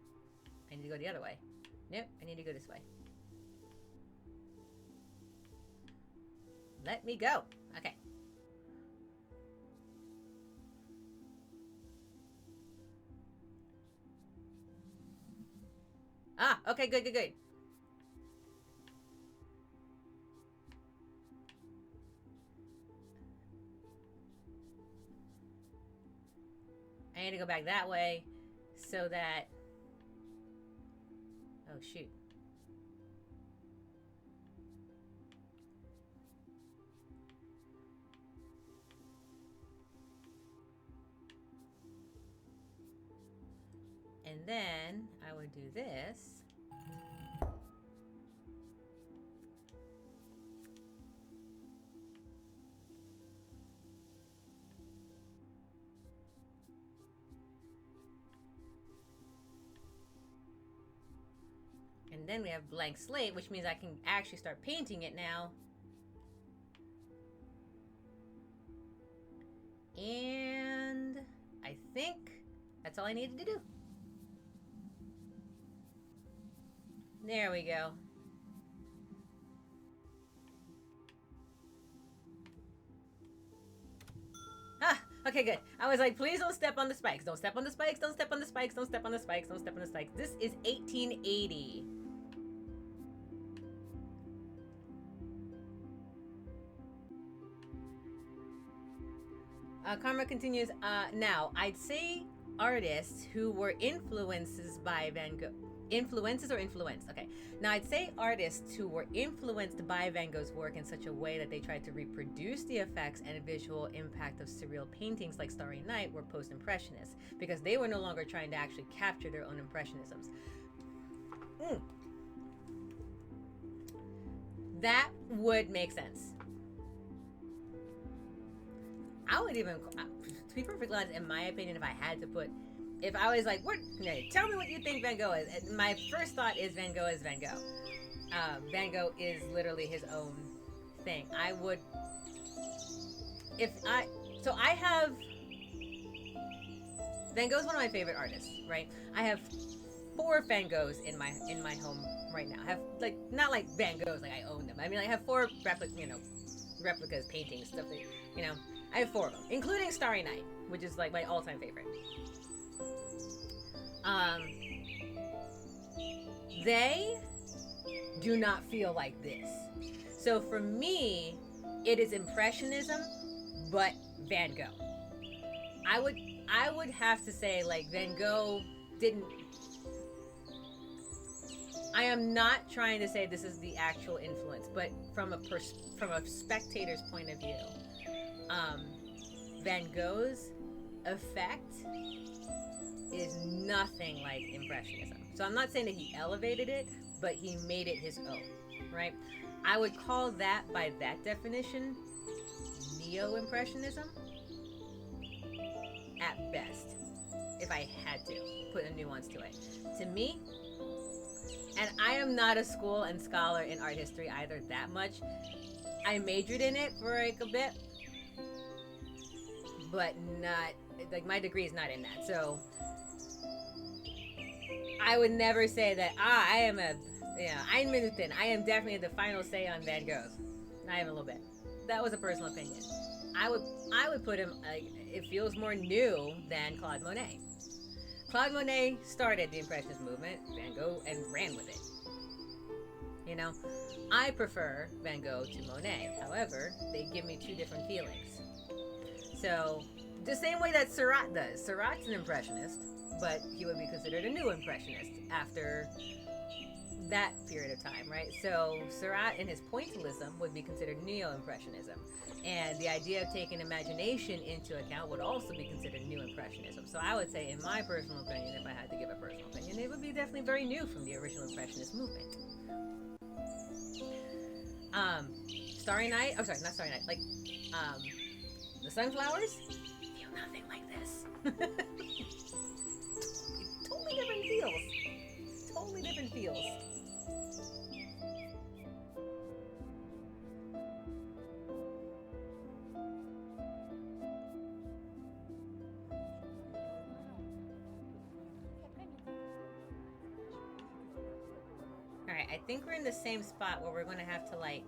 I need to go the other way. Nope, I need to go this way. Let me go. Okay. Ah, okay, good. I need to go back that way so that... Oh, shoot. And then I would do this. And then we have blank slate, which means I can actually start painting it now. And I think that's all I needed to do. There we go. Ah, okay, good. I was like, please don't step on the spikes. Don't step on the spikes. Don't step on the spikes. Don't step on the spikes. Don't step on the spikes. This is 1880. Karma continues. Now, I'd say artists who were influences by Van Gogh. Influences or influenced? Okay. Now, I'd say artists who were influenced by Van Gogh's work in such a way that they tried to reproduce the effects and visual impact of surreal paintings like Starry Night were post-impressionists, because they were no longer trying to actually capture their own impressionisms. That would make sense. I would even, to be perfectly honest, in my opinion, if I had to put, if I was like, tell me what you think Van Gogh is. My first thought is Van Gogh is Van Gogh. Van Gogh is literally his own thing. I would, I have, Van Gogh's one of my favorite artists, right? I have 4 Van Goghs in my home right now. I have, like, not like Van Goghs, like I own them. I mean, I have 4 replica, replicas, paintings, stuff that, you know. I have 4 of them, including Starry Night, which is like my all-time favorite. They do not feel like this. So for me, it is Impressionism, but Van Gogh. I would have to say like Van Gogh didn't. I am not trying to say this is the actual influence, but from a spectator's point of view, Van Gogh's effect is nothing like Impressionism. So I'm not saying that he elevated it, but he made it his own, right? I would call that, by that definition, Neo-Impressionism at best, if I had to put a nuance to it. To me, and I am not a school and scholar in art history either that much. I majored in it for like a bit, but not, like my degree is not in that. So I would never say that, I am a, Ein Minuten. I am definitely the final say on Van Gogh's. Not even a little bit. That was a personal opinion. I would put him, it feels more new than Claude Monet. Claude Monet started the Impressionist movement, Van Gogh, and ran with it. You know, I prefer Van Gogh to Monet. However, they give me 2 different feelings. So, the same way that Seurat does. Seurat's an Impressionist, but he would be considered a new Impressionist after that period of time, right? So, Seurat in his pointillism would be considered Neo-Impressionism. And the idea of taking imagination into account would also be considered New Impressionism. So I would say, in my personal opinion, if I had to give a personal opinion, it would be definitely very new from the original Impressionist movement. Starry Night, oh sorry, not Starry Night, like, the Sunflowers feel nothing like this. Totally different feels. Totally different feels. Alright, I think we're in the same spot where we're going to have to, like,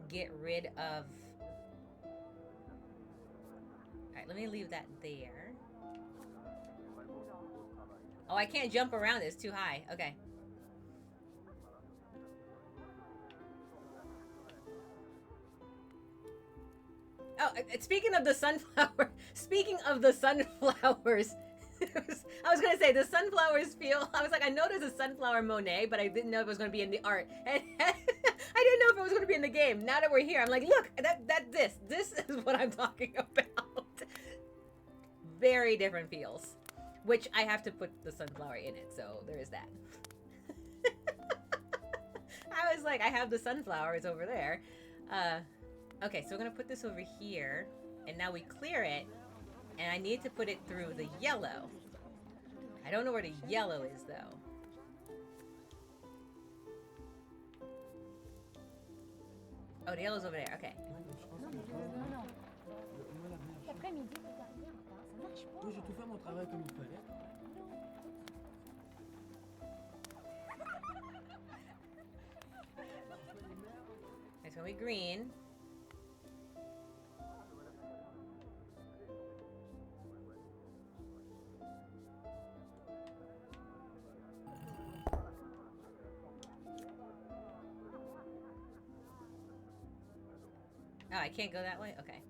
get rid of... Alright, let me leave that there. Oh, I can't jump around it. It's too high. Okay. Oh, speaking of the sunflower... Speaking of the sunflowers... I was gonna say the sunflowers feel. I was like, I know there's a sunflower Monet, but I didn't know it was gonna be in the art, and I didn't know if it was gonna be in the game. Now that we're here, I'm like, look, this is what I'm talking about. Very different feels, which I have to put the sunflower in it, so there is that. I was like, I have the sunflowers over there. Okay, so we're gonna put this over here, and now we clear it. And I need to put it through the yellow. I don't know where the yellow is, though. Oh, the yellow's over there. Okay. It's gonna be green. Oh, I can't go that way? Okay.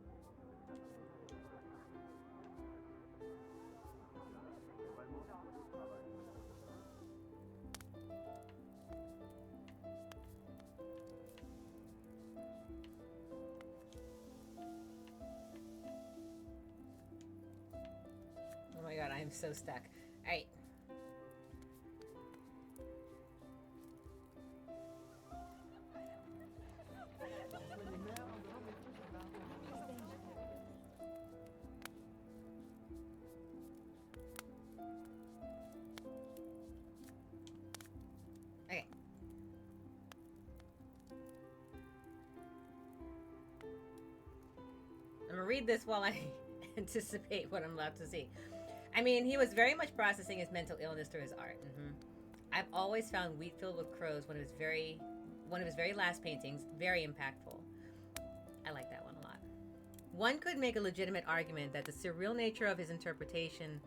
Oh my god, I am so stuck. Alright. Okay. I'm gonna read this while I anticipate what I'm about to see. I mean, he was very much processing his mental illness through his art. I've always found Wheat Filled with Crows one of his very last paintings very impactful. I like that one a lot. One could make a legitimate argument that the surreal nature of his interpretation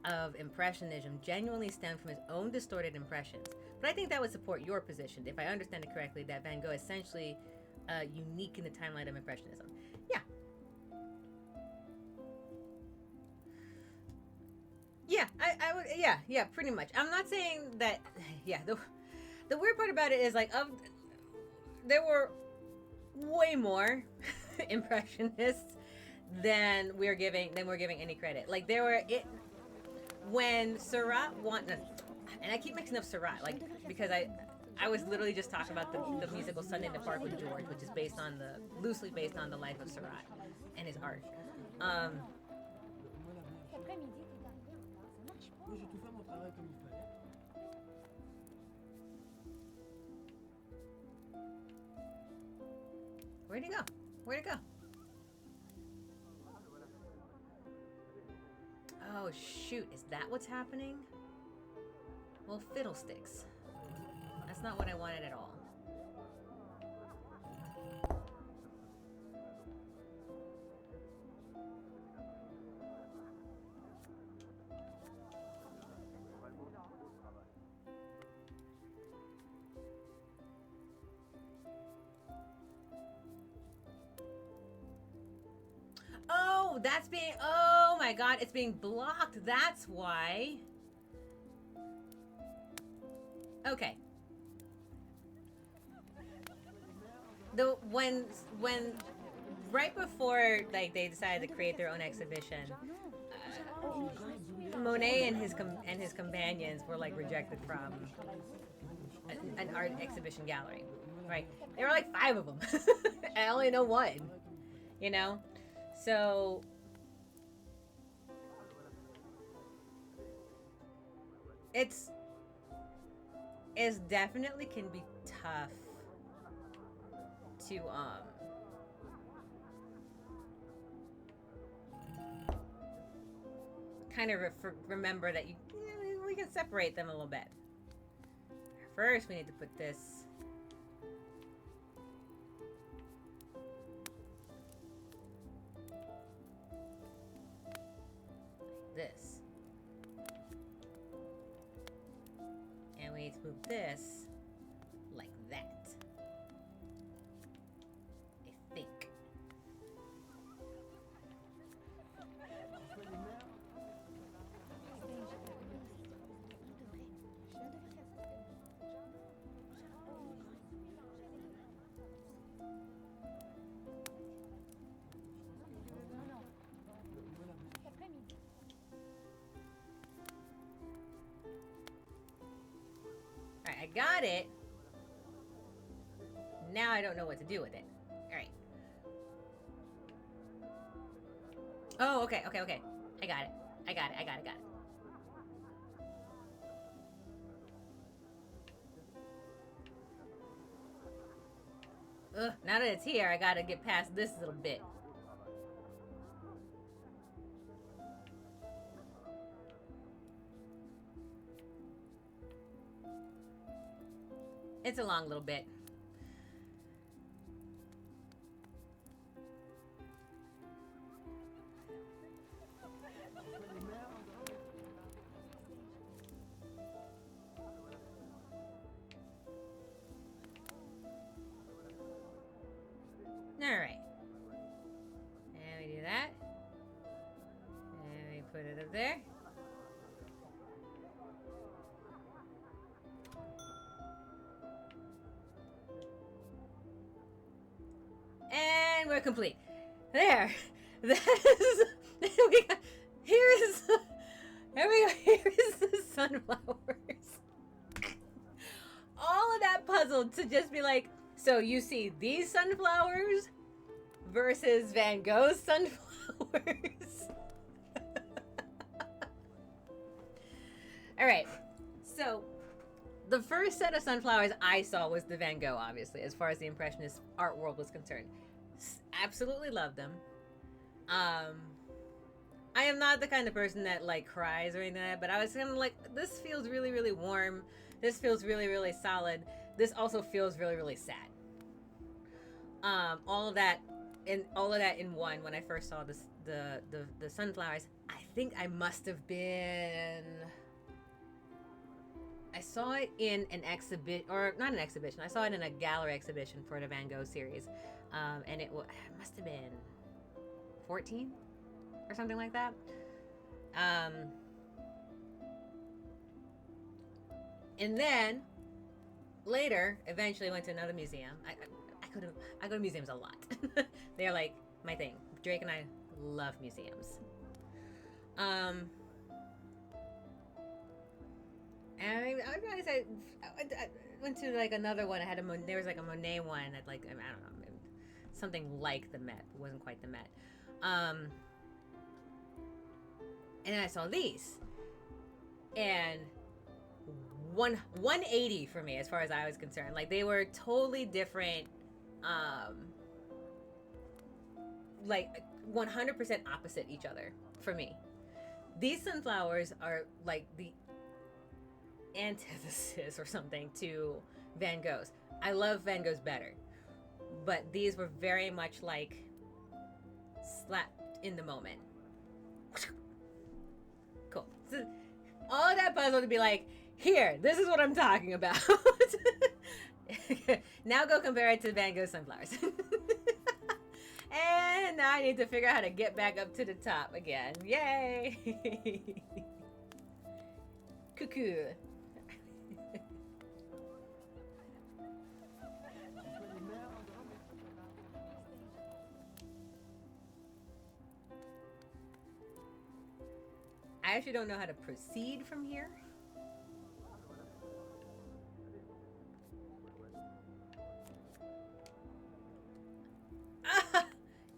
of Impressionism genuinely stemmed from his own distorted impressions. But I think that would support your position, if I understand it correctly, that Van Gogh is essentially unique in the timeline of Impressionism. Yeah. Yeah, I would, yeah, pretty much. I'm not saying that, yeah, the weird part about it is, like, there were way more impressionists we're giving any credit. Like, there were, when Seurat won, and I keep mixing up Seurat, like, because I was literally just talking about the musical Sunday in the Park with George, which is loosely based on the life of Seurat and his art. Where'd he go? Where'd it go? Oh, shoot. Is that what's happening? Well, fiddlesticks. That's not what I wanted at all. Oh, oh my God, it's being blocked. That's why. Okay. When right before, like, they decided to create their own exhibition, Monet and his companions were, like, rejected from an art exhibition gallery. Right? There were like 5 of them. I only know one. You know? So it's definitely can be tough to kind of remember that we can separate them a little bit. First, we need to put this and we need to move this like that. I think. I got it. Now I don't know what to do with it. Alright. Oh, okay. I got it. I got it. Ugh, now that it's here, I gotta get past this little bit. It's a long little bit. Alright. And we do that. And we put it up there. And we're complete. There. That is. Here is the sunflowers. All of that puzzle to just be like, so you see these sunflowers versus Van Gogh's sunflowers. All right. So the first set of sunflowers I saw was the Van Gogh, obviously, as far as the Impressionist art world was concerned. Absolutely loved them. I am not the kind of person that, like, cries or anything like that, but I was kind of like, this feels really, really warm. This feels really, really solid. This also feels really, really sad. All of that in one. When I first saw this, the sunflowers, I think I must have been. I saw it in an exhibition, or not an exhibition. I saw it in a gallery exhibition for the Van Gogh series, and it must have been 14 or something like that. And then later, eventually went to another museum. I go to museums a lot. They're like my thing. Drake and I love museums. And I would probably say I went to like another one. There was like a Monet one at like I don't know, something like the Met. It wasn't quite the Met. And then I saw these, and 180 for me as far as I was concerned. Like they were totally different, like 100% opposite each other for me. These sunflowers are like the antithesis or something to Van Gogh's. I love Van Gogh's better, but these were very much like slapped in the moment. Cool. So all that puzzle to be like, here, this is what I'm talking about. Now go compare it to Van Gogh's sunflowers. And now I need to figure out how to get back up to the top again. Yay! Cuckoo. I actually don't know how to proceed from here.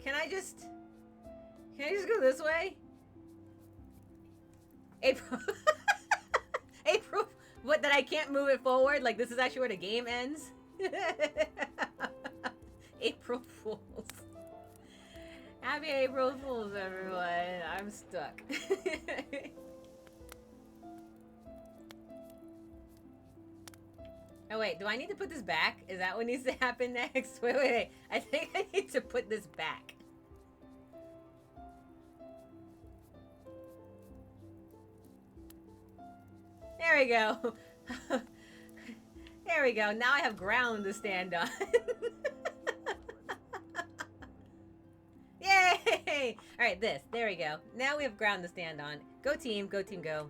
Can I just go this way? April. April, what, that I can't move it forward? Like this is actually where the game ends? April Fools. Happy April Fools, everyone. I'm stuck. Oh wait, do I need to put this back? Is that what needs to happen next? Wait. I think I need to put this back. There we go. There we go. Now I have ground to stand on. Yay! Alright, this. There we go. Now we have ground to stand on. Go team, go team, go.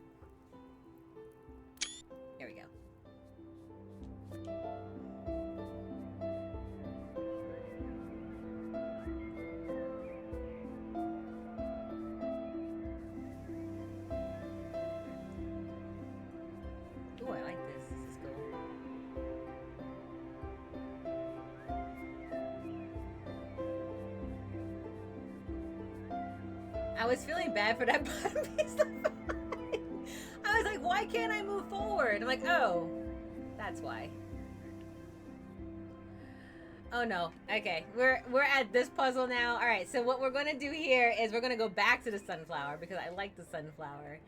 There we go. Ooh, I like this. This is cool. I was feeling bad for that bottom piece of I was like, why can't I move forward? I'm like, oh, that's why. Oh no. Okay, we're at this puzzle now. All right, so what we're gonna do here is we're gonna go back to the sunflower because I like the sunflower,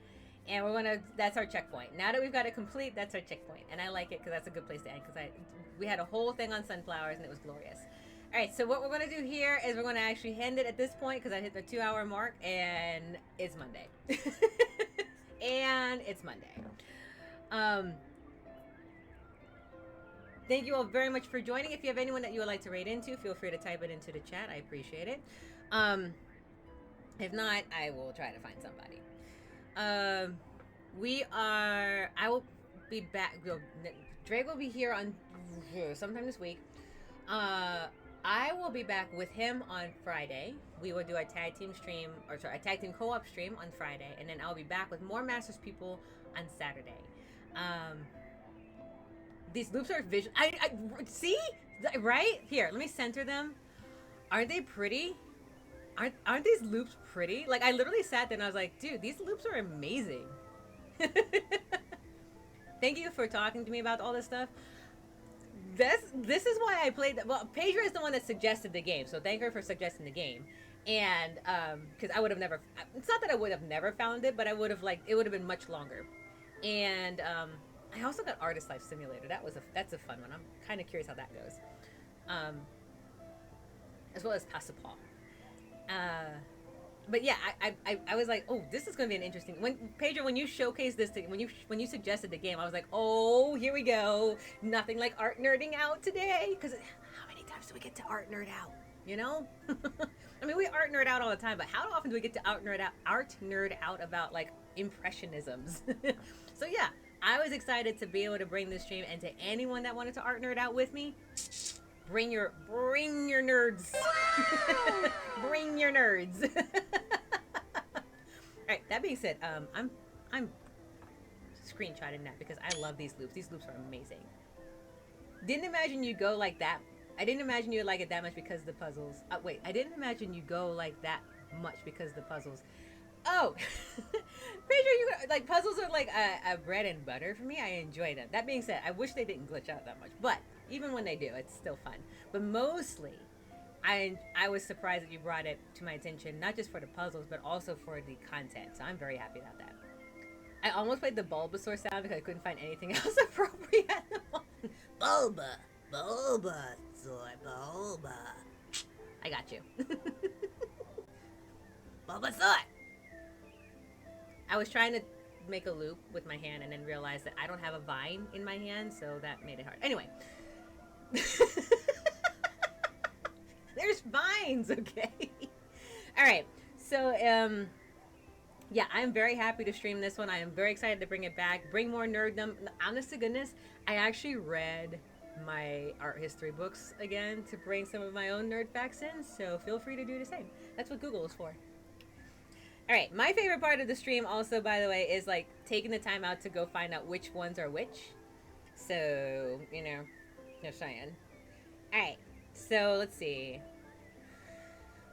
and that's our checkpoint. Now that we've got it complete, that's our checkpoint, and I like it because that's a good place to end because we had a whole thing on sunflowers and it was glorious. All right, so what we're gonna do here is we're gonna actually end it at this point because I hit the 2-hour mark and it's Monday. And it's Monday. Thank you all very much for joining. If you have anyone that you would like to raid into, feel free to type it into the chat. I appreciate it. If not, I will try to find somebody. I will be back. Drake will be here on sometime this week. I will be back with him on Friday. We will do a tag team stream, a tag team co-op stream on Friday, and then I'll be back with more Masters people on Saturday. These loops are visual. I see, right here. Let me center them. Aren't they pretty? Aren't these loops pretty? Like I literally sat there and I was like, dude, these loops are amazing. Thank you for talking to me about all this stuff. This is why I played. Well, Pedro is the one that suggested the game, so thank her for suggesting the game. And because I would have never. It's not that I would have never found it, but I would have it would have been much longer. And I also got Artist Life Simulator. That's a fun one. I'm kind of curious how that goes. Um, as well as Pasapal. Uh, but yeah, I was like, oh, this is going to be an interesting. When Pedro, when you showcased this, when you suggested the game, I was like, oh, here we go. Nothing like art nerding out today. Because how many times do we get to art nerd out? You know, I mean, we art nerd out all the time, but how often do we get to art nerd out about like impressionisms? So yeah, I was excited to be able to bring this stream, and to anyone that wanted to art nerd out with me, bring your nerds. Wow! Bring your nerds. All right. That being said, I'm screenshotting that because I love these loops. These loops are amazing. Didn't imagine you go like that. I didn't imagine you would like it that much because of the puzzles. Wait, I didn't imagine you go like that much because of the puzzles. Oh, Pedro, you like puzzles are like a bread and butter for me. I enjoy them. That being said, I wish they didn't glitch out that much, but even when they do, it's still fun. But mostly, I was surprised that you brought it to my attention, not just for the puzzles, but also for the content. So I'm very happy about that. I almost played the Bulbasaur sound because I couldn't find anything else appropriate. Bulba, Bulba. I got you. Bulbasaur. I was trying to make a loop with my hand and then realized that I don't have a vine in my hand, so that made it hard. Anyway. There's vines, okay? All right. So, yeah, I'm very happy to stream this one. I am very excited to bring it back. Bring more nerddom. Honest to goodness, I actually read my art history books again to bring some of my own nerd facts in, so feel free to do the same. That's what Google is for. All right, my favorite part of the stream also, by the way, is like taking the time out to go find out which ones are which. So, just saying. All right, so let's see.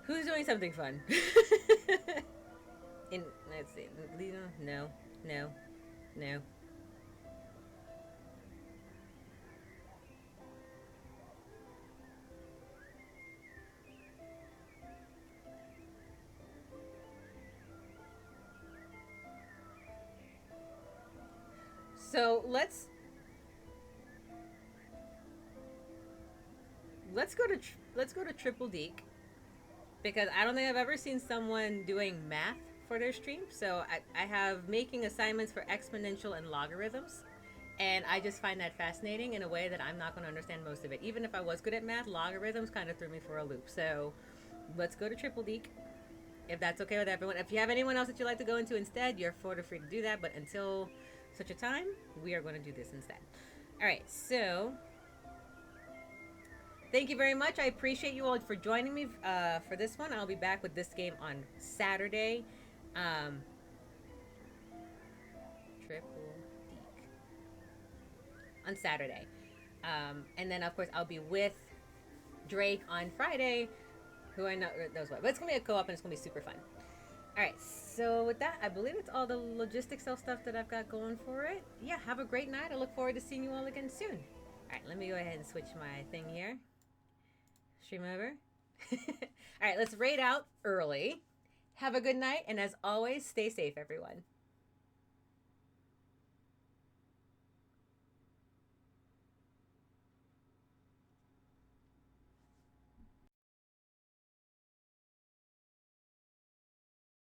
Who's doing something fun? Let's see. No. So let's go to Triple Deek, because I don't think I've ever seen someone doing math for their stream. So I have making assignments for exponential and logarithms, and I just find that fascinating in a way that I'm not going to understand most of it. Even if I was good at math, logarithms kind of threw me for a loop. So let's go to Triple Deek, if that's okay with everyone. If you have anyone else that you'd like to go into instead, you're free to do that. But until such a time, we are going to do this instead. All right, so thank you very much. I appreciate you all for joining me for this one. I'll be back with this game on Saturday. Triple Deek. On Saturday. And then, of course, I'll be with Drake on Friday, who I know knows what. But it's going to be a co-op, and it's going to be super fun. All right, so with that, I believe it's all the logistics stuff that I've got going for it. Yeah, have a great night. I look forward to seeing you all again soon. All right, let me go ahead and switch my thing here. Stream over. All right, let's raid out early. Have a good night, and as always, stay safe, everyone.